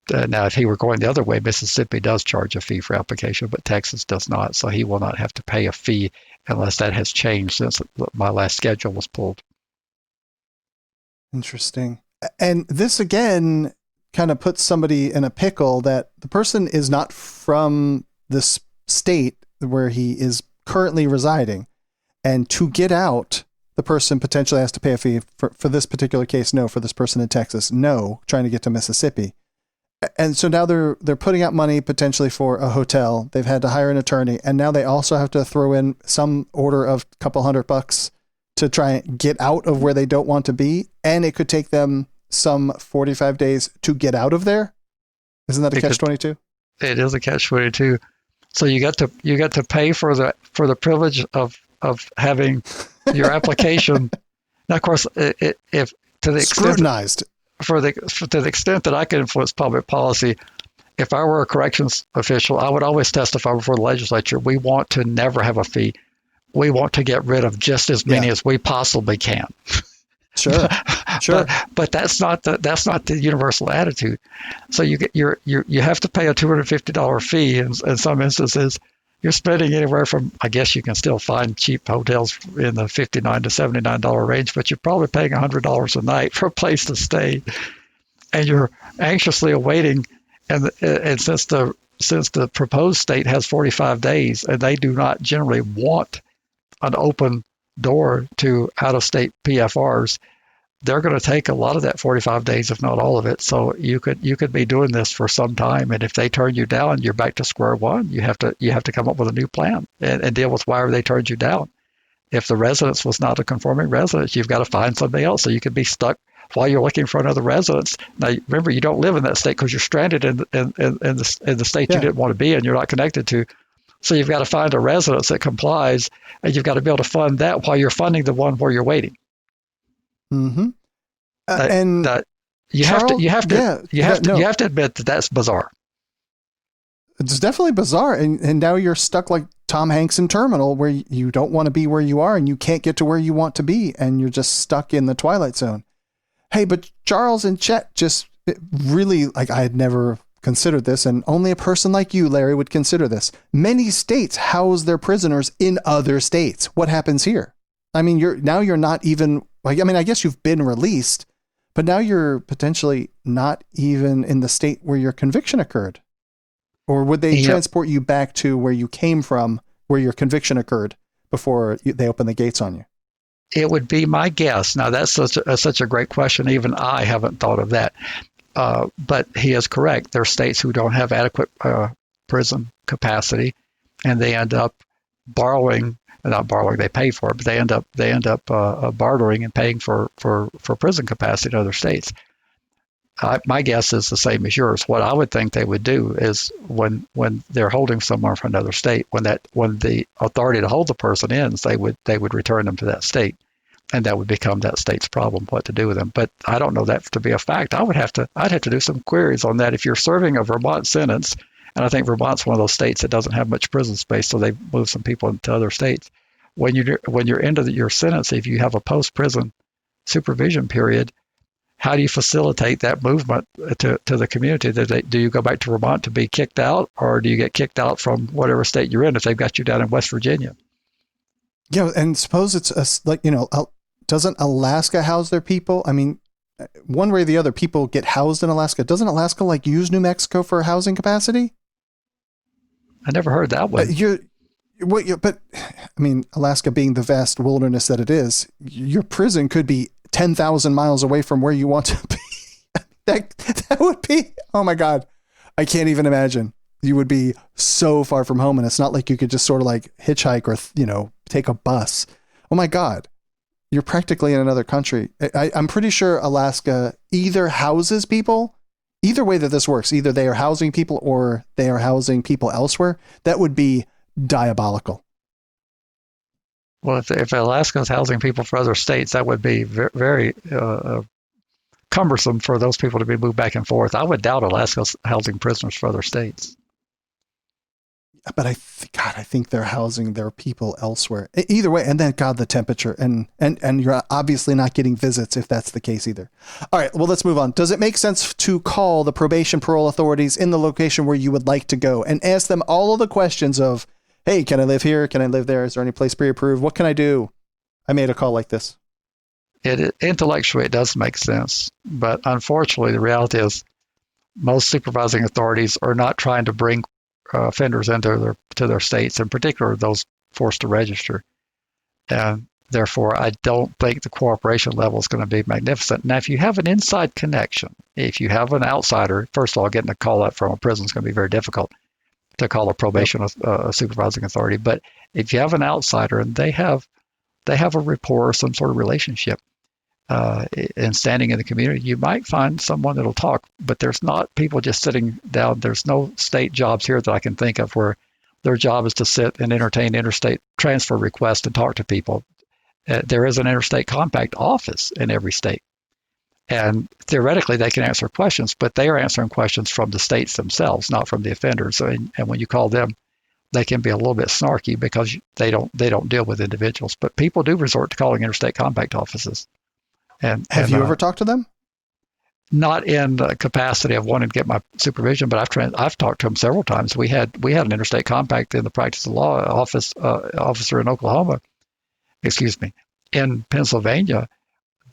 [SPEAKER 2] Now, if he were going the other way, Mississippi does charge a fee for application, but Texas does not. So he will not have to pay a fee unless that has changed since my last schedule was pulled.
[SPEAKER 1] Interesting. And this again kind of puts somebody in a pickle that the person is not from this state where he is currently residing. And to get out, the person potentially has to pay a fee. For this particular case, no. For this person in Texas, no. Trying to get to Mississippi. And so now they're putting out money potentially for a hotel. They've had to hire an attorney, and now they also have to throw in some order of a couple $100 to try and get out of where they don't want to be. And it could take them some 45 days to get out of there. Isn't that a catch-22? It
[SPEAKER 2] is a catch-22. So you got to pay for the privilege of having your application. Now, of course, if to the extent
[SPEAKER 1] scrutinized.
[SPEAKER 2] To the extent that I can influence public policy, if I were a corrections official, I would always testify before the legislature. We want to never have a fee. We want to get rid of just as many as we possibly can.
[SPEAKER 1] Sure.
[SPEAKER 2] But that's not the universal attitude. So you have to pay a $250 fee in some instances. You're spending anywhere from, I guess you can still find cheap hotels in the $59 to $79 range, but you're probably paying $100 a night for a place to stay, and you're anxiously awaiting. And since the proposed state has 45 days, and they do not generally want an open door to out-of-state PFRs, they're going to take a lot of that 45 days, if not all of it. So you could be doing this for some time, and if they turn you down, you're back to square one. You have to come up with a new plan and deal with why they turned you down. If the residence was not a conforming residence, you've got to find something else. So you could be stuck while you're looking for another residence. Now, remember, you don't live in that state because you're stranded in the state you didn't want to be in. You're not connected to. So you've got to find a residence that complies, and you've got to be able to fund that while you're funding the one where you're waiting.
[SPEAKER 1] Mm-hmm.
[SPEAKER 2] You have to admit that that's bizarre.
[SPEAKER 1] It's definitely bizarre, and now you're stuck like Tom Hanks in Terminal, where you don't want to be where you are, and you can't get to where you want to be, and you're just stuck in the Twilight Zone. Hey, but Charles and Chet just really, like, I had never considered this, and only a person like you, Larry, would consider this. Many states house their prisoners in other states. What happens here? I mean, you're not even, like, I mean, I guess you've been released, but now you're potentially not even in the state where your conviction occurred. Or would they transport you back to where you came from, where your conviction occurred, before they open the gates on you?
[SPEAKER 2] It would be my guess. Now, that's such a great question. Even I haven't thought of that. But he is correct. There are states who don't have adequate prison capacity, and they end up not borrowing, they pay for it, but they end up bartering and paying for prison capacity in other states. My guess is the same as yours. What I would think they would do is when they're holding someone from another state, when the authority to hold the person ends, they would return them to that state, and that would become that state's problem what to do with them. But I don't know that to be a fact. I'd have to do some queries on that. If you're serving a Vermont sentence, and I think Vermont's one of those states that doesn't have much prison space, so they've moved some people into other states. When you're into your sentence, if you have a post-prison supervision period, how do you facilitate that movement to the community? Do you go back to Vermont to be kicked out, or do you get kicked out from whatever state you're in if they've got you down in West Virginia?
[SPEAKER 1] Yeah, and suppose it's doesn't Alaska house their people? I mean, one way or the other, people get housed in Alaska. Doesn't Alaska use New Mexico for housing capacity?
[SPEAKER 2] I never heard that one.
[SPEAKER 1] But I mean, Alaska being the vast wilderness that it is, your prison could be 10,000 miles away from where you want to be. that would be, oh my God, I can't even imagine. You would be so far from home, and it's not like you could just sort of like hitchhike or, take a bus. Oh my God, you're practically in another country. I'm pretty sure Alaska either houses people, either way that this works, either they are housing people or they are housing people elsewhere. That would be diabolical.
[SPEAKER 2] Well, if Alaska is housing people for other states, that would be very cumbersome for those people to be moved back and forth. I would doubt Alaska's housing prisoners for other states.
[SPEAKER 1] But I think they're housing their people elsewhere. Either way, and then God, the temperature, and you're obviously not getting visits if that's the case either. All right, well, let's move on. Does it make sense to call the probation parole authorities in the location where you would like to go and ask them all of the questions of, hey, can I live here? Can I live there? Is there any place pre-approved? What can I do? I made a call like this.
[SPEAKER 2] Intellectually, it does make sense. But unfortunately, the reality is most supervising authorities are not trying to bring offenders into their states, in particular those forced to register. And therefore, I don't think the cooperation level is going to be magnificent. Now, if you have an inside connection, if you have an outsider, first of all, getting a call up from a prison is going to be very difficult to call a probation supervising authority. But if you have an outsider and they have a rapport or some sort of relationship and standing in the community, you might find someone that'll talk. But there's not people just sitting down. There's no state jobs here that I can think of where their job is to sit and entertain interstate transfer requests and talk to people. There is an Interstate Compact office in every state. And theoretically, they can answer questions, but they are answering questions from the states themselves, not from the offenders. And when you call them, they can be a little bit snarky because they don't deal with individuals. But people do resort to calling Interstate Compact offices. And
[SPEAKER 1] have you ever talked to them?
[SPEAKER 2] Not in the capacity of wanting to get my supervision, but I've talked to them several times. We had an Interstate Compact in the practice of law officer in Oklahoma, in Pennsylvania,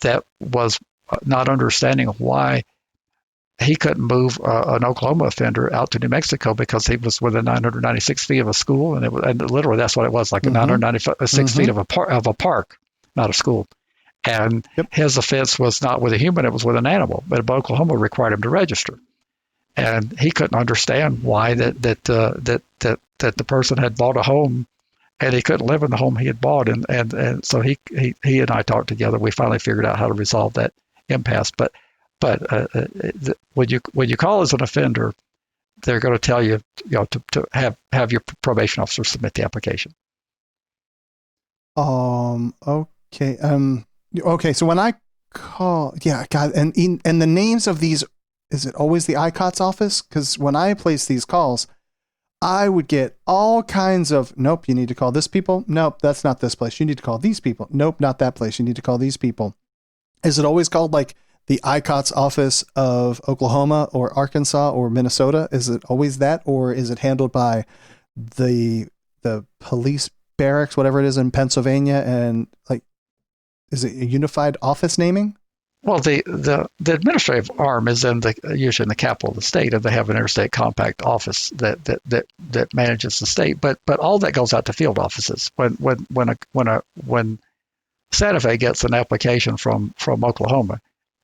[SPEAKER 2] that was not understanding why he couldn't move an Oklahoma offender out to New Mexico because he was within 996 feet of a school, and literally that's what it was, like 996 feet of a park, not a school. And
[SPEAKER 1] Yep.
[SPEAKER 2] his offense was not with a human, it was with an animal. But Oklahoma required him to register. And he couldn't understand why that the person had bought a home and he couldn't live in the home he had bought. And so he and I talked together. We finally figured out how to resolve that impasse. But when you call as an offender, they're going to tell you, to have your probation officer submit the application.
[SPEAKER 1] Okay. Okay. So when I call, yeah, God, and the names of these, is it always the ICAOS office? Because when I place these calls, I would get all kinds of, nope, you need to call this people. Nope, that's not this place. You need to call these people. Nope, not that place. You need to call these people. Is it always called like the ICAOS office of Oklahoma or Arkansas or Minnesota? Is it always that, or is it handled by the police barracks, whatever it is in Pennsylvania? And like, is it a unified office naming?
[SPEAKER 2] Well, the administrative arm is usually in the capital of the state, and they have an Interstate Compact office that manages the state. But all that goes out to field offices. When Santa Fe gets an application from Oklahoma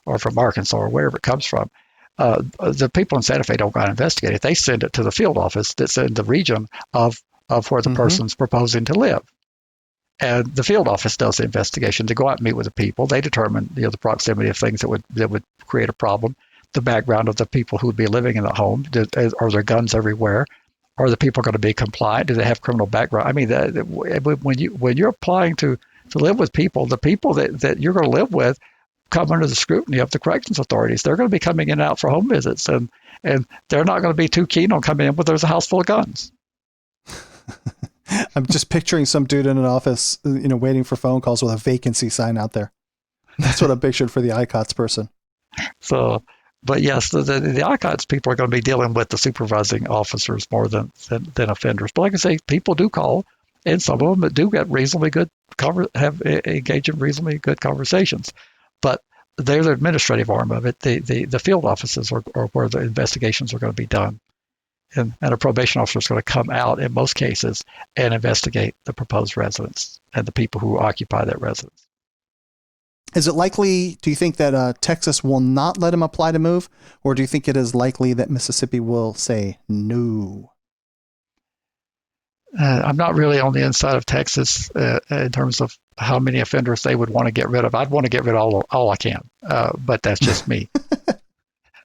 [SPEAKER 2] or from Arkansas or wherever it comes from, the people in Santa Fe don't go out and investigate it. They send it to the field office that's in the region of where the person's proposing to live. And the field office does the investigation. They go out and meet with the people. They determine the proximity of things that would create a problem, the background of the people who would be living in the home. Are there guns everywhere? Are the people going to be compliant? Do they have criminal background? I mean, when you're applying to live with people, the people that you're going to live with come under the scrutiny of the corrections authorities. They're going to be coming in and out for home visits, and they're not going to be too keen on coming in when there's a house full of guns.
[SPEAKER 1] I'm just picturing some dude in an office, waiting for phone calls with a vacancy sign out there. That's what I'm picturing for the ICAOS person. So,
[SPEAKER 2] but yes, the ICAOS people are going to be dealing with the supervising officers more than offenders. But like I say, people do call, and some of them do get reasonably good, engage in reasonably good conversations. But they're the administrative arm of it. The field offices are where the investigations are going to be done. And a probation officer is going to come out in most cases and investigate the proposed residence and the people who occupy that residence.
[SPEAKER 1] Is it likely, do you think that Texas will not let him apply to move, or do you think it is likely that Mississippi will say no?
[SPEAKER 2] I'm not really on the inside of Texas in terms of how many offenders they would want to get rid of. I'd want to get rid of all I can, but that's just me.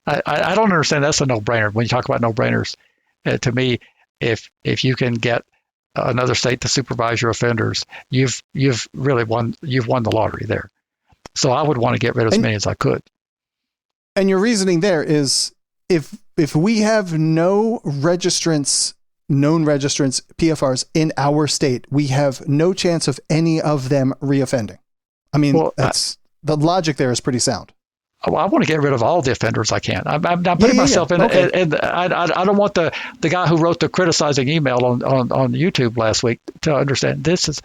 [SPEAKER 2] I don't understand. That's a no-brainer. When you talk about no-brainers, to me, if you can get another state to supervise your offenders, you've really won. You've won the lottery there. So I would want to get rid of as many as I could.
[SPEAKER 1] And your reasoning there is, if we have no registrants, known registrants, PFRs in our state, we have no chance of any of them reoffending. I mean, the logic there is pretty sound.
[SPEAKER 2] Well, I want to get rid of all the offenders I can. I'm putting myself in, okay. And I don't want the guy who wrote the criticizing email on YouTube last week to understand this is.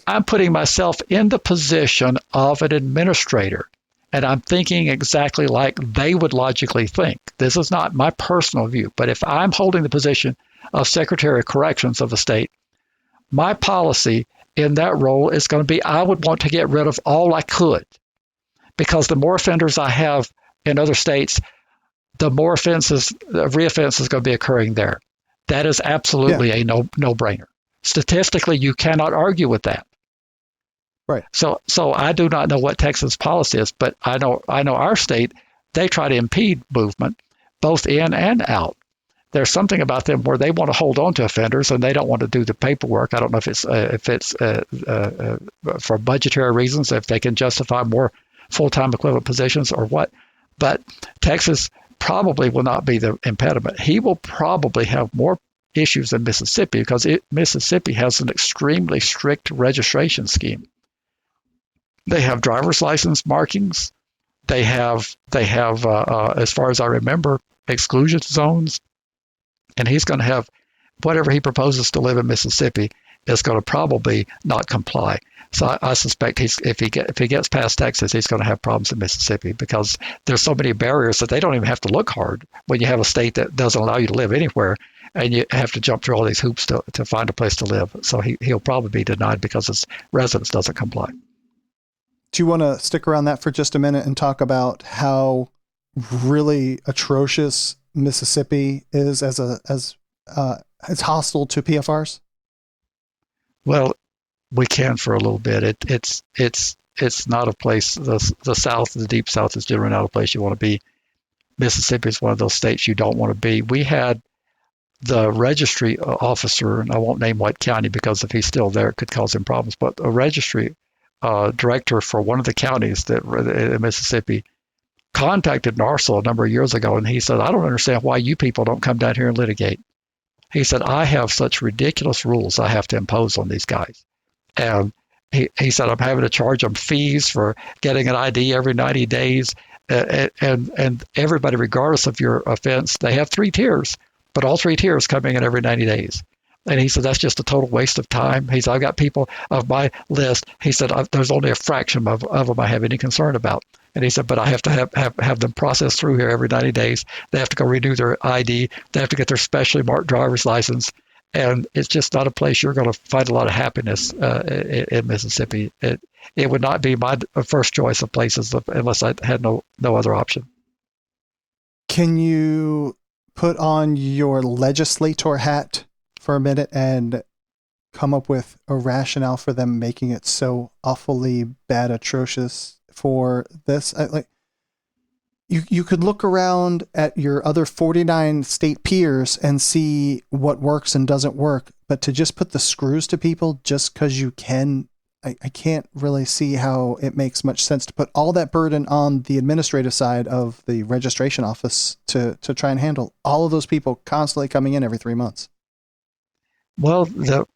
[SPEAKER 2] I'm putting myself in the position of an administrator, and I'm thinking exactly like they would logically think. This is not my personal view, but if I'm holding the position of Secretary of Corrections of the state, my policy in that role is going to be I would want to get rid of all I could. Because the more offenders I have in other states, the more reoffense is going to be occurring there. That is absolutely a no-brainer. Statistically, you cannot argue with that.
[SPEAKER 1] Right.
[SPEAKER 2] So I do not know what Texas policy is, but I know our state, they try to impede movement, both in and out. There's something about them where they want to hold on to offenders and they don't want to do the paperwork. I don't know if it's for budgetary reasons, if they can justify more full-time equivalent positions or what, but Texas probably will not be the impediment. He will probably have more issues than Mississippi because Mississippi has an extremely strict registration scheme. They have driver's license markings. They have as far as I remember, exclusion zones, and he's going to have whatever he proposes to live in Mississippi is going to probably not comply. So I suspect if he gets past Texas, he's going to have problems in Mississippi because there's so many barriers that they don't even have to look hard when you have a state that doesn't allow you to live anywhere, and you have to jump through all these hoops to find a place to live. So he'll probably be denied because his residence doesn't comply.
[SPEAKER 1] Do you want to stick around that for just a minute and talk about how really atrocious Mississippi is as it's hostile to PFRs?
[SPEAKER 2] Well, we can for a little bit. It's not a place. The South, the Deep South, is generally not a place you want to be. Mississippi is one of those states you don't want to be. We had the registry officer, and I won't name White County because if he's still there, it could cause him problems. But a registry director for one of the counties that in Mississippi contacted NARSL a number of years ago, and he said, "I don't understand why you people don't come down here and litigate." He said, "I have such ridiculous rules I have to impose on these guys." And he said, "I'm having to charge them fees for getting an ID every 90 days. And everybody, regardless of your offense, they have 3 tiers, but all 3 tiers coming in every 90 days." And he said, "That's just a total waste of time." He said, "I've got people of my list." He said, "There's only a fraction of them I have any concern about." And he said, "But I have to have them processed through here every 90 days. They have to go renew their ID. They have to get their specially marked driver's license. And it's just not a place you're going to find a lot of happiness in Mississippi. It would not be my first choice of places unless I had no other option."
[SPEAKER 1] Can you put on your legislator hat for a minute and come up with a rationale for them making it so awfully bad, atrocious for this? You could look around at your other 49 state peers and see what works and doesn't work, but to just put the screws to people just because you can, I can't really see how it makes much sense to put all that burden on the administrative side of the registration office to try and handle all of those people constantly coming in every 3 months.
[SPEAKER 2] Well, when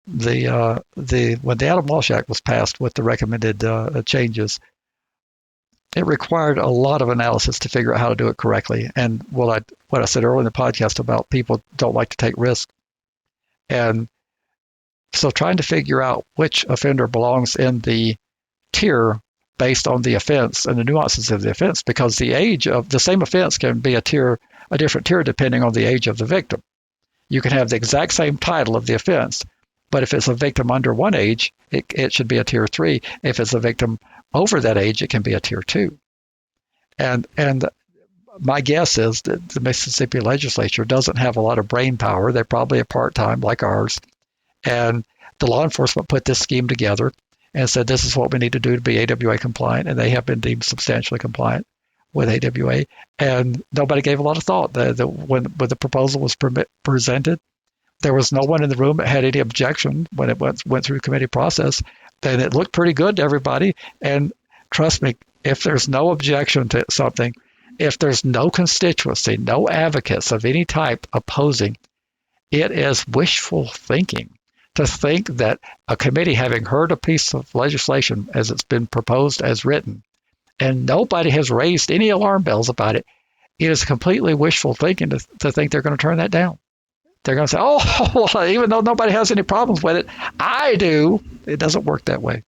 [SPEAKER 2] the Adam Walsh Act was passed with the recommended changes, it required a lot of analysis to figure out how to do it correctly. And what I said earlier in the podcast about people don't like to take risks. And so trying to figure out which offender belongs in the tier based on the offense and the nuances of the offense, because the age of the same offense can be a different tier depending on the age of the victim. You can have the exact same title of the offense, but if it's a victim under one age, it should be a tier 3. If it's a victim over that age, it can be a tier 2. And my guess is that the Mississippi legislature doesn't have a lot of brain power. They're probably a part-time like ours. And the law enforcement put this scheme together and said, this is what we need to do to be AWA compliant. And they have been deemed substantially compliant with AWA. And nobody gave a lot of thought. When the proposal was presented, there was no one in the room that had any objection when it went through committee process. And it looked pretty good to everybody. And trust me, if there's no objection to something, if there's no constituency, no advocates of any type opposing, it is wishful thinking to think that a committee, having heard a piece of legislation as it's been proposed as written, and nobody has raised any alarm bells about it, it is completely wishful thinking to think they're going to turn that down. They're going to say, oh, well, even though nobody has any problems with it, I do. It doesn't work that way.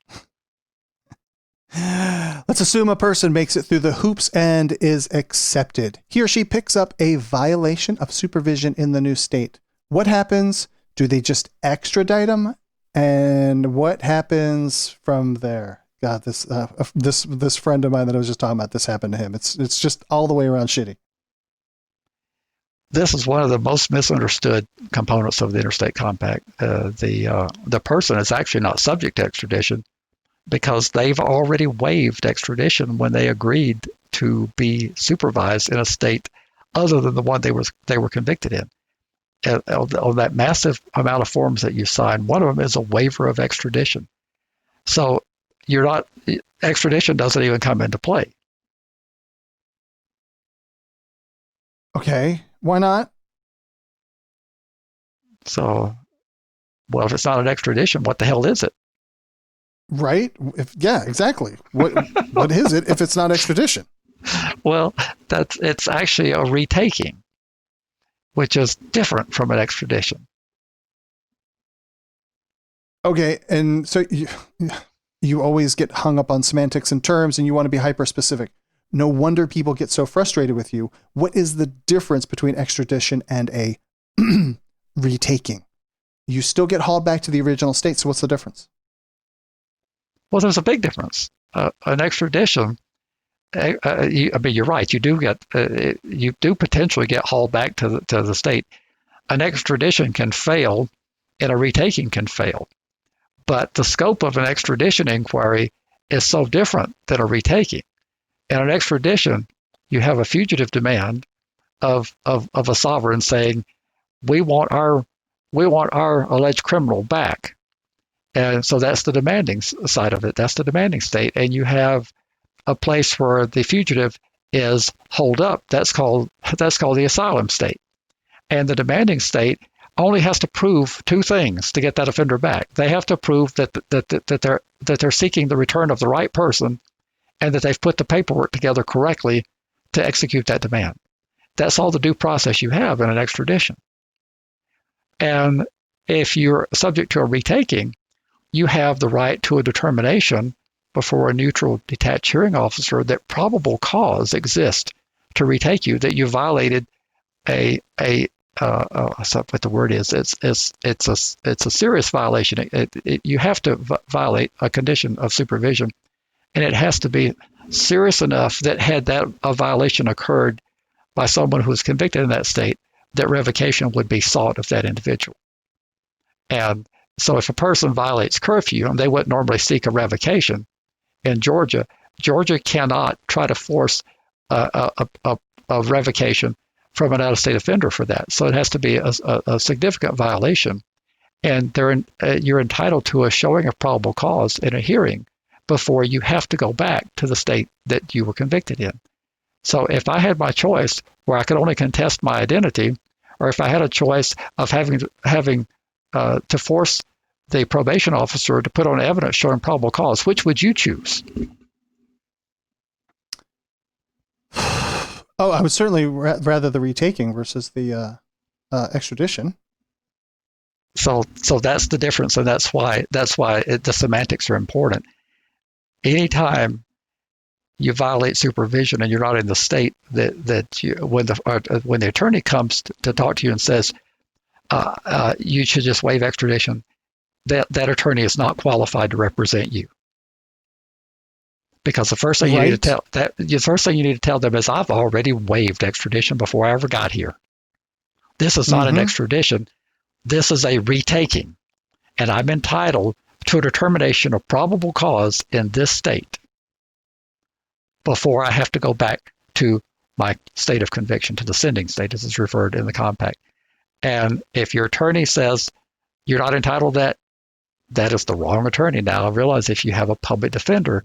[SPEAKER 1] Let's assume a person makes it through the hoops and is accepted. He or she picks up a violation of supervision in the new state. What happens? Do they just extradite them? And what happens from there? God, this friend of mine that I was just talking about, this happened to him. It's just all the way around shitty.
[SPEAKER 2] This is one of the most misunderstood components of the Interstate Compact. The person is actually not subject to extradition because they've already waived extradition when they agreed to be supervised in a state other than the one they were convicted in. On that massive amount of forms that you sign, one of them is a waiver of extradition. So extradition doesn't even come into play.
[SPEAKER 1] Okay, why not?
[SPEAKER 2] So, well, if it's not an extradition, what the hell is it?
[SPEAKER 1] Right? Yeah, exactly. What is it if it's not extradition?
[SPEAKER 2] Well, it's actually a retaking, which is different from an extradition.
[SPEAKER 1] Okay, and so you always get hung up on semantics and terms, and you want to be hyper-specific. No wonder people get so frustrated with you. What is the difference between extradition and a retaking? You still get hauled back to the original state, so what's the difference?
[SPEAKER 2] Well, there's a big difference. an extradition, you're right. You do potentially get hauled back to the state. An extradition can fail, and a retaking can fail. But the scope of an extradition inquiry is so different than a retaking. In an extradition, you have a fugitive demand of a sovereign saying, we want our alleged criminal back. And so that's the demanding side of it. That's the demanding state. And you have a place where the fugitive is holed up. That's called the asylum state. And the demanding state only has to prove two things to get that offender back. They have to prove that they're seeking the return of the right person, and that they've put the paperwork together correctly to execute that demand. That's all the due process you have in an extradition. And if you're subject to a retaking, you have the right to a determination before a neutral, detached hearing officer that probable cause exists to retake you, that you violated what the word is. It's a serious violation. You have to violate a condition of supervision, and it has to be serious enough that had a violation occurred by someone who was convicted in that state, that revocation would be sought of that individual. And so if a person violates curfew, and they wouldn't normally seek a revocation in Georgia cannot try to force a revocation from an out-of-state offender for that. So it has to be a significant violation. And you're entitled to a showing of probable cause in a hearing before you have to go back to the state that you were convicted in. So if I had my choice where I could only contest my identity, or if I had a choice of having to force the probation officer to put on evidence showing probable cause, which would you choose?
[SPEAKER 1] Oh, I would certainly rather the retaking versus the extradition.
[SPEAKER 2] So that's the difference, and that's why the semantics are important. Anytime you violate supervision and you're not in the state that you, when the attorney comes to talk to you and says you should just waive extradition, that attorney is not qualified to represent you. Because the first thing you need to tell them is, I've already waived extradition before I ever got here. This is not an extradition. This is a retaking, and I'm entitled to a determination of probable cause in this state before I have to go back to my state of conviction, to the sending state, as is referred in the compact. And if your attorney says you're not entitled to that, that is the wrong attorney. Now, I realize if you have a public defender,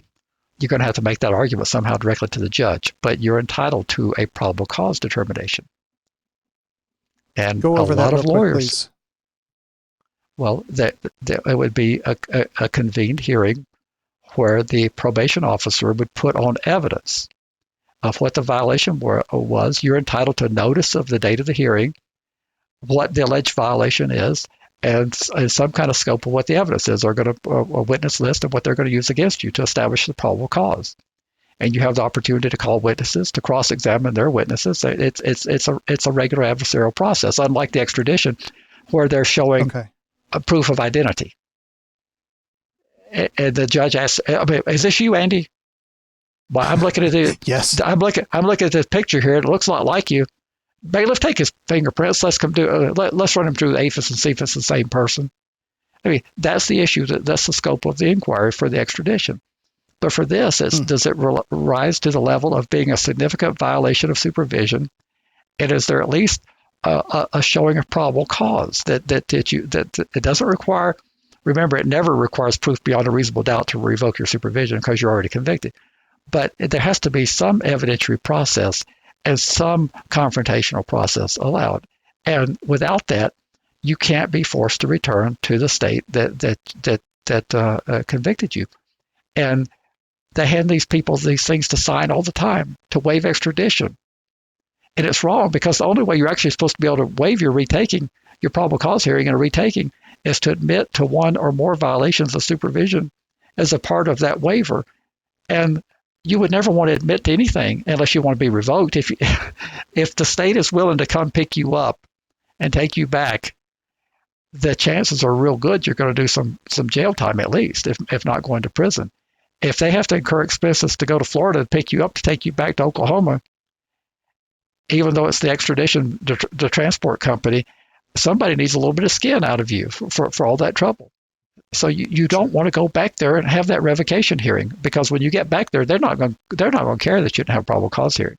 [SPEAKER 2] you're going to have to make that argument somehow directly to the judge, but you're entitled to a probable cause determination. And
[SPEAKER 1] go over
[SPEAKER 2] a lot
[SPEAKER 1] that
[SPEAKER 2] of lawyers,
[SPEAKER 1] quick, please.
[SPEAKER 2] Well, it would be a convened hearing where the probation officer would put on evidence of what the violation was. You're entitled to notice of the date of the hearing, what the alleged violation is, and some kind of scope of what the evidence is. They're going to a witness list of what they're going to use against you to establish the probable cause. And you have the opportunity to call witnesses, to cross-examine their witnesses. It's a regular adversarial process, unlike the extradition, where they're showing a proof of identity. And the judge asks, "Is this you, Andy?" Well, I'm looking at it.
[SPEAKER 1] Yes.
[SPEAKER 2] I'm looking at this picture here. It looks a lot like you. Bailiff, take his fingerprints. Let's run him through the APHIS and see if it's the same person. I mean, that's the issue. That's the scope of the inquiry for the extradition. But for this, does it rise to the level of being a significant violation of supervision? And is there at least a showing of probable cause that it doesn't require? Remember, it never requires proof beyond a reasonable doubt to revoke your supervision because you're already convicted. But there has to be some evidentiary process and some confrontational process allowed. And without that, you can't be forced to return to the state that convicted you. And they hand these people these things to sign all the time to waive extradition. And it's wrong, because the only way you're actually supposed to be able to waive your retaking, your probable cause hearing in a retaking, is to admit to one or more violations of supervision as a part of that waiver. And you would never want to admit to anything unless you want to be revoked. If the state is willing to come pick you up and take you back, the chances are real good you're going to do some jail time at least, if not going to prison. if they have to incur expenses to go to Florida and pick you up to take you back to Oklahoma, even though it's the extradition, the transport company, somebody needs a little bit of skin out of you for all that trouble. So you don't want to go back there and have that revocation hearing, because when you get back there, they're not going to care that you didn't have a probable cause hearing.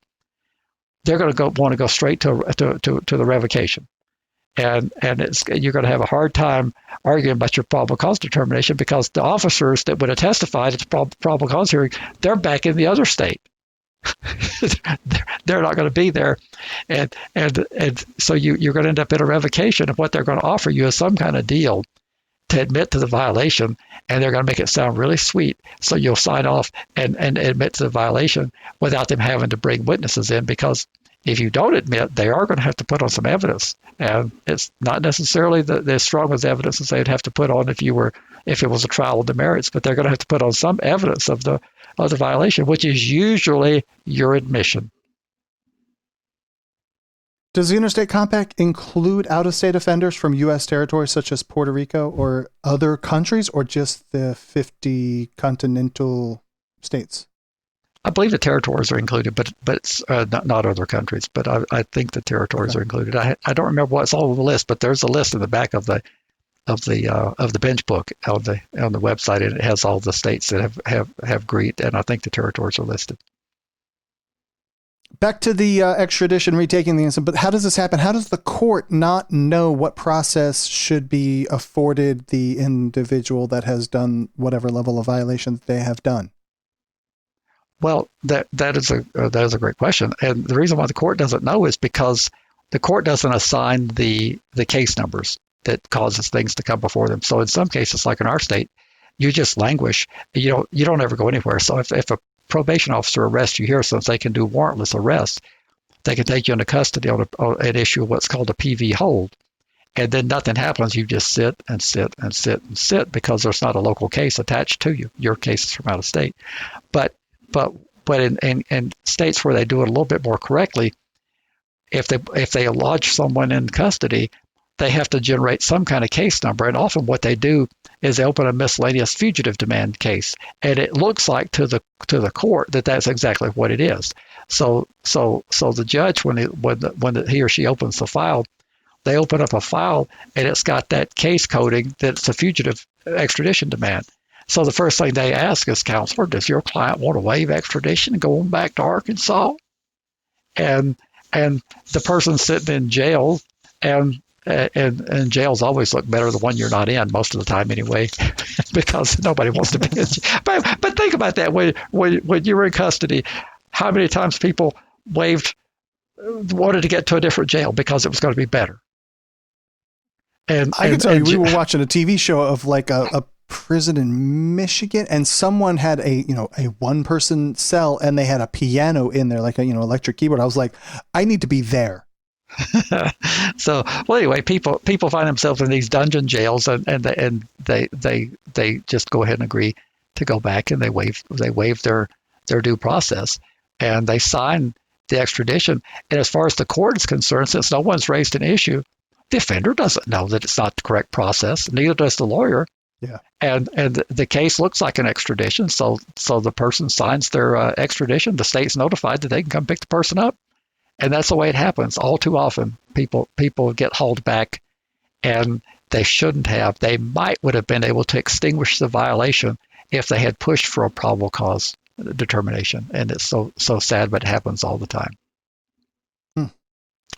[SPEAKER 2] They're going to want to go straight to the revocation, and you're going to have a hard time arguing about your probable cause determination, because the officers that would have testified at the probable cause hearing, they're back in the other state. They're not going to be there, and so you're going to end up in a revocation, and what they're going to offer you is some kind of deal to admit to the violation, and they're going to make it sound really sweet, so you'll sign off and admit to the violation without them having to bring witnesses in, because if you don't admit, they are going to have to put on some evidence, and it's not necessarily the strong as evidence as they'd have to put on if it was a trial of the merits, but they're going to have to put on some evidence of the violation, which is usually your admission.
[SPEAKER 1] Does the Interstate Compact include out-of-state offenders from U.S. territories such as Puerto Rico or other countries, or just the 50 continental states?
[SPEAKER 2] I believe the territories are included, but it's not other countries. But I think the territories are included. I don't remember what's all on the list, but there's a list in the back of the bench book on the website, and it has all the states that have agreed, and I think the territories are listed.
[SPEAKER 1] Back to the extradition retaking the incident, but how does this happen? How does the court not know what process should be afforded the individual that has done whatever level of violation they have done?
[SPEAKER 2] Well, that is a great question, and the reason why the court doesn't know is because the court doesn't assign the case numbers that causes things to come before them. So in some cases, like in our state, you just languish. You don't ever go anywhere. So if a probation officer arrests you here, since they can do warrantless arrests, they can take you into custody on an issue of what's called a PV hold, and then nothing happens. You just sit and sit and sit and sit, because there's not a local case attached to you. Your case is from out of state. But in states where they do it a little bit more correctly, if they lodge someone in custody, they have to generate some kind of case number, and often what they do is they open a miscellaneous fugitive demand case, and it looks like to the court that that's exactly what it is. So the judge, when he or she opens the file, they open up a file and it's got that case coding that's a fugitive extradition demand. So the first thing they ask is, counselor, does your client want to waive extradition and go on back to Arkansas? And the person sitting in jail, and jails always look better than the one you're not in most of the time anyway, because nobody wants to be in jail. But think about that. When you were in custody, how many times people wanted to get to a different jail because it was going to be better? And
[SPEAKER 1] I can tell you, we were watching a TV show of like a prison in Michigan, and someone had a one-person cell, and they had a piano in there, like a electric keyboard. I was like, I need to be there.
[SPEAKER 2] So, well, anyway, people find themselves in these dungeon jails, and they just go ahead and agree to go back, and they waive their due process, and they sign the extradition. And as far as the court is concerned, since no one's raised an issue, the offender doesn't know that it's not the correct process. Neither does the lawyer.
[SPEAKER 1] Yeah.
[SPEAKER 2] And the case looks like an extradition, so the person signs their extradition. The state's notified that they can come pick the person up. And that's the way it happens. All too often, people get hauled back, and they shouldn't have. They would have been able to extinguish the violation if they had pushed for a probable cause determination. And it's so sad, but it happens all the time.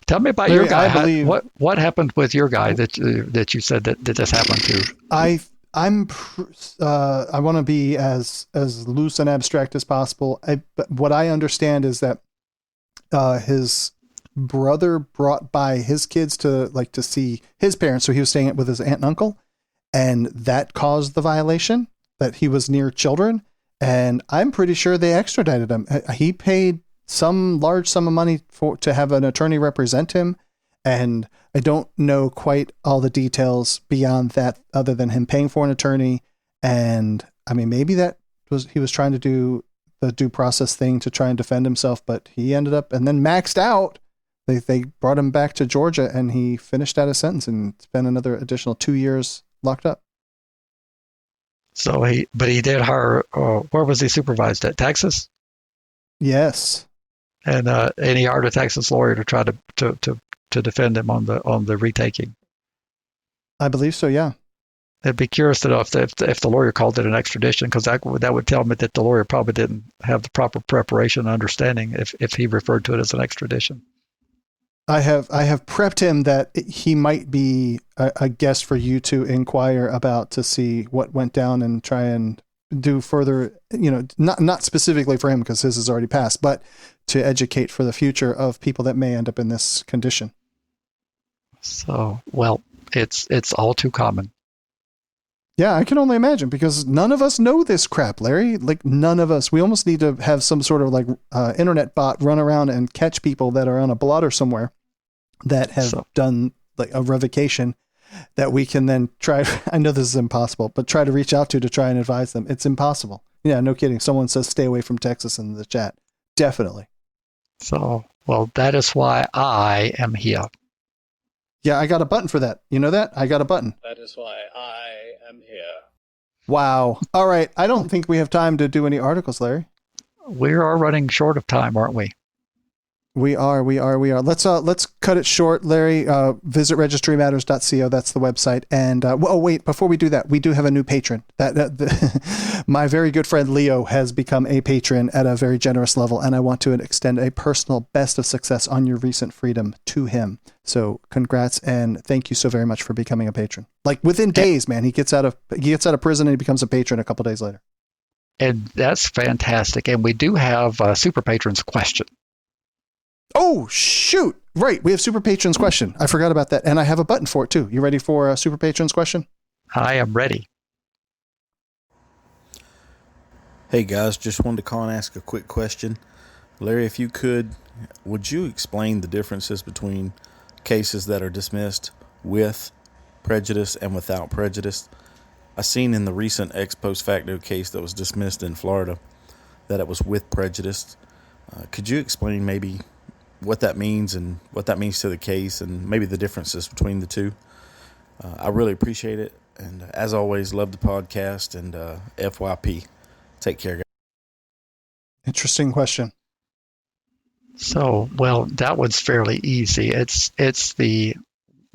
[SPEAKER 2] Tell me about your guy. What happened with your guy that you said that this happened to? I
[SPEAKER 1] want to be as loose and abstract as possible. But what I understand is that his brother brought by his kids to see his parents. So he was staying with his aunt and uncle, and that caused the violation, that he was near children. And I'm pretty sure they extradited him. He paid some large sum of money to have an attorney represent him. And I don't know quite all the details beyond that, other than him paying for an attorney. And I mean, maybe he was trying to do the due process thing to try and defend himself, but he ended up and then maxed out. They brought him back to Georgia, and he finished out his sentence and spent another additional 2 years locked up.
[SPEAKER 2] So he did hire. Where was he supervised at? Texas,
[SPEAKER 1] Yes.
[SPEAKER 2] and he hired a Texas lawyer to try to defend him on the retaking.
[SPEAKER 1] I believe so, yeah.
[SPEAKER 2] I'd be curious to know if the lawyer called it an extradition, because that would tell me that the lawyer probably didn't have the proper preparation and understanding if he referred to it as an extradition.
[SPEAKER 1] I have prepped him that he might be a guest for you to inquire about, to see what went down and try and do further, not specifically for him because his has already passed, but to educate for the future of people that may end up in this condition.
[SPEAKER 2] So, well, it's all too common.
[SPEAKER 1] Yeah, I can only imagine, because none of us know this crap, Larry. Like, none of us. We almost need to have some sort of like internet bot run around and catch people that are on a blotter somewhere that have done like a revocation, that we can then try. I know this is impossible, but try to reach out to try and advise them. It's impossible. Yeah, no kidding. Someone says stay away from Texas in the chat. Definitely.
[SPEAKER 2] So, well, that is why I am here.
[SPEAKER 1] Yeah, I got a button for that. You know that? I got a button.
[SPEAKER 3] That is why I am here.
[SPEAKER 1] Wow. All right. I don't think we have time to do any articles, Larry.
[SPEAKER 2] We are running short of time, aren't we?
[SPEAKER 1] We are. Let's cut it short, Larry. Visit registrymatters.co. That's the website. And wait, before we do that, we do have a new patron. My very good friend Leo has become a patron at a very generous level, and I want to extend a personal best of success on your recent freedom to him. So congrats and thank you so very much for becoming a patron. Like within days, man, he gets out of prison and he becomes a patron a couple days later.
[SPEAKER 2] And that's fantastic. And we do have a super patron's question.
[SPEAKER 1] Oh, shoot. Right. We have Super Patron's question. I forgot about that. And I have a button for it, too. You ready for a Super Patron's question?
[SPEAKER 2] I am ready.
[SPEAKER 4] Hey, guys. Just wanted to call and ask a quick question. Larry, if you could, would you explain the differences between cases that are dismissed with prejudice and without prejudice? I seen in the recent ex post facto case that was dismissed in Florida that it was with prejudice. Could you explain maybe what that means and what that means to the case and maybe the differences between the two? I really appreciate it. And as always, love the podcast and FYP. Take care, guys.
[SPEAKER 1] Interesting question.
[SPEAKER 2] So, well, that one's fairly easy. It's the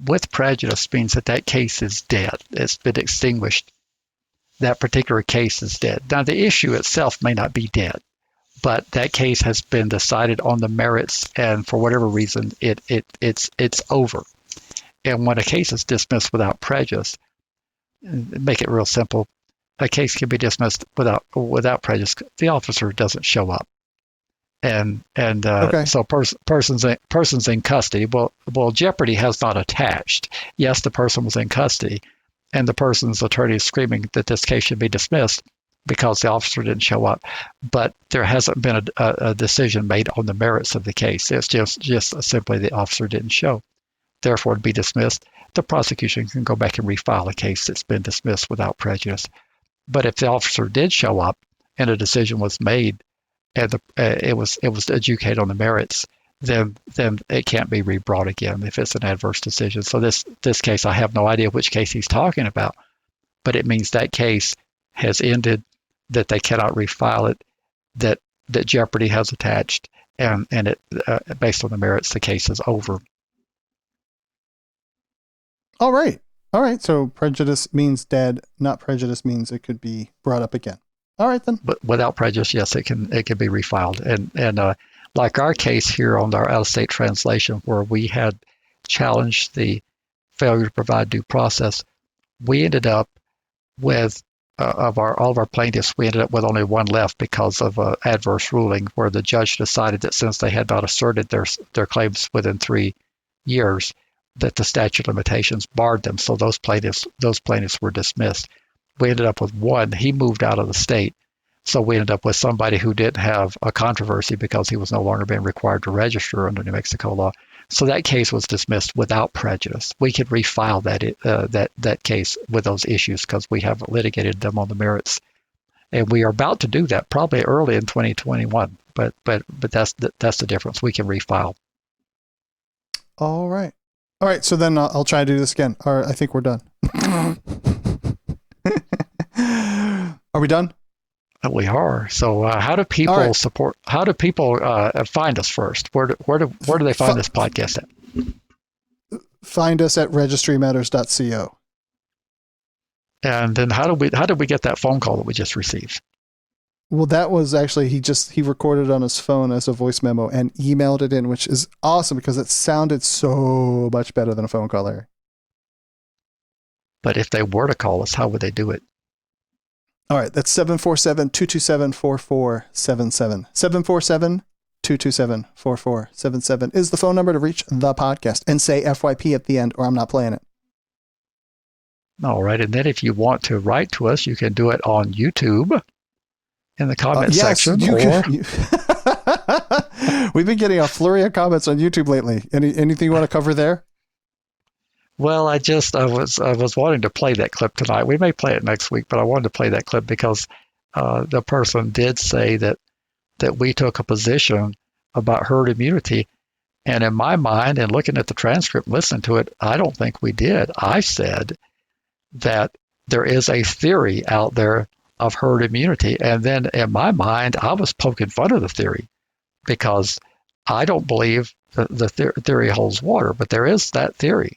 [SPEAKER 2] with prejudice means that case is dead. It's been extinguished. That particular case is dead. Now, the issue itself may not be dead, but that case has been decided on the merits, and for whatever reason, it's over. And when a case is dismissed without prejudice, make it real simple, a case can be dismissed without prejudice. The officer doesn't show up, and okay. So person's in custody. Well, jeopardy has not attached. Yes, the person was in custody, and the person's attorney is screaming that this case should be dismissed because the officer didn't show up, but there hasn't been a decision made on the merits of the case. It's just simply the officer didn't show. Therefore, it'd be dismissed. The prosecution can go back and refile a case that's been dismissed without prejudice. But if the officer did show up and a decision was made and it was adjudicated on the merits, then it can't be rebrought again if it's an adverse decision. So this case, I have no idea which case he's talking about, but it means that case has ended, that they cannot refile it, that jeopardy has attached, and it based on the merits, the case is over.
[SPEAKER 1] All right. So prejudice means dead. Not prejudice means it could be brought up again. All right then.
[SPEAKER 2] But without prejudice, yes, it can be refiled. And like our case here on our out-of-state translation, where we had challenged the failure to provide due process, we ended up with all of our plaintiffs, we ended up with only one left because of an adverse ruling where the judge decided that since they had not asserted their claims within 3 years, that the statute of limitations barred them. So those plaintiffs were dismissed. We ended up with one. He moved out of the state. So we ended up with somebody who didn't have a controversy because he was no longer being required to register under New Mexico law. So that case was dismissed without prejudice. We could refile that case with those issues because we have litigated them on the merits, and we are about to do that probably early in 2021. But that's the difference. We can refile.
[SPEAKER 1] All right. So then I'll try to do this again. All right, I think we're done. Are we done?
[SPEAKER 2] We are. So how do people
[SPEAKER 1] right.
[SPEAKER 2] support? How do people find us first? Where do they find this podcast at?
[SPEAKER 1] Find us at registrymatters.co.
[SPEAKER 2] And then how did we get that phone call that we just received?
[SPEAKER 1] Well, that was actually, he recorded on his phone as a voice memo and emailed it in, which is awesome because it sounded so much better than a phone call, Larry.
[SPEAKER 2] But if they were to call us, how would they do it?
[SPEAKER 1] All right, that's 747-227-4477. 747-227-4477 is the phone number to reach the podcast, and say FYP at the end or I'm not playing it.
[SPEAKER 2] All right, and then if you want to write to us, you can do it on YouTube in the comment section.
[SPEAKER 1] We've been getting a flurry of comments on YouTube lately. Anything you want to cover there?
[SPEAKER 2] Well, I was wanting to play that clip tonight. We may play it next week, but I wanted to play that clip because the person did say that we took a position about herd immunity. And in my mind, and looking at the transcript, listening to it, I don't think we did. I said that there is a theory out there of herd immunity. And then in my mind, I was poking fun of the theory because I don't believe the theory holds water, but there is that theory.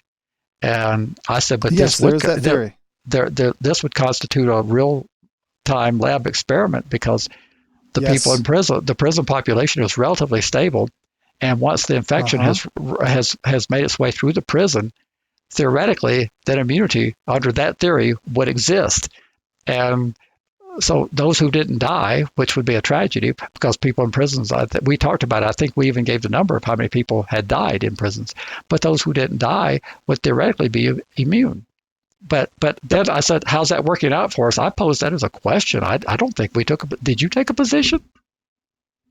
[SPEAKER 2] And I said, but
[SPEAKER 1] yes,
[SPEAKER 2] this would constitute a real-time lab experiment because the people in prison, the prison population is relatively stable, and once the infection has made its way through the prison, theoretically, that immunity under that theory would exist. And so those who didn't die, which would be a tragedy because people in prisons, we talked about it. I think we even gave the number of how many people had died in prisons. But those who didn't die would theoretically be immune. But then I said, how's that working out for us? I posed that as a question. I don't think we did you take a position?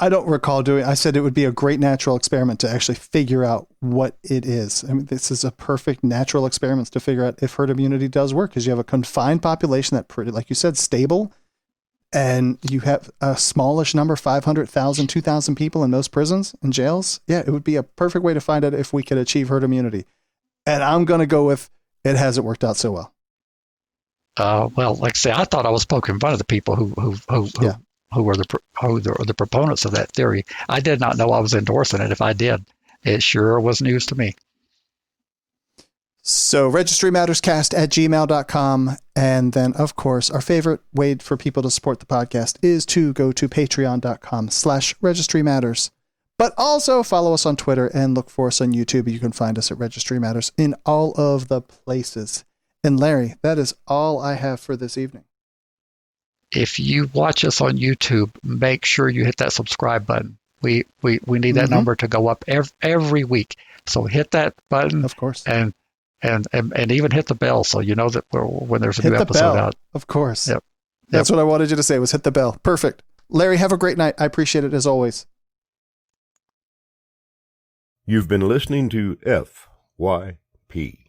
[SPEAKER 1] I don't recall doing. I said it would be a great natural experiment to actually figure out what it is. I mean, this is a perfect natural experiment to figure out if herd immunity does work because you have a confined population that pretty, like you said, stable. And you have a smallish number, 500,000, 2,000 people in most prisons and jails. Yeah, it would be a perfect way to find out if we could achieve herd immunity. And I'm going to go with it hasn't worked out so well.
[SPEAKER 2] Well, like I say, I thought I was poking fun of the people who were the proponents of that theory. I did not know I was endorsing it. If I did, it sure was news to me.
[SPEAKER 1] So registrymatterscast@gmail.com. And then, of course, our favorite way for people to support the podcast is to go to patreon.com/registrymatters. But also follow us on Twitter and look for us on YouTube. You can find us at Registry Matters in all of the places. And Larry, that is all I have for this evening.
[SPEAKER 2] If you watch us on YouTube, make sure you hit that subscribe button. We need that number to go up every week. So hit that button.
[SPEAKER 1] Of course.
[SPEAKER 2] And even hit the bell so you know that when there's a new episode out.
[SPEAKER 1] Of course.
[SPEAKER 2] Yep.
[SPEAKER 1] That's what I wanted you to say was hit the bell. Perfect. Larry, have a great night. I appreciate it as always.
[SPEAKER 5] You've been listening to FYP.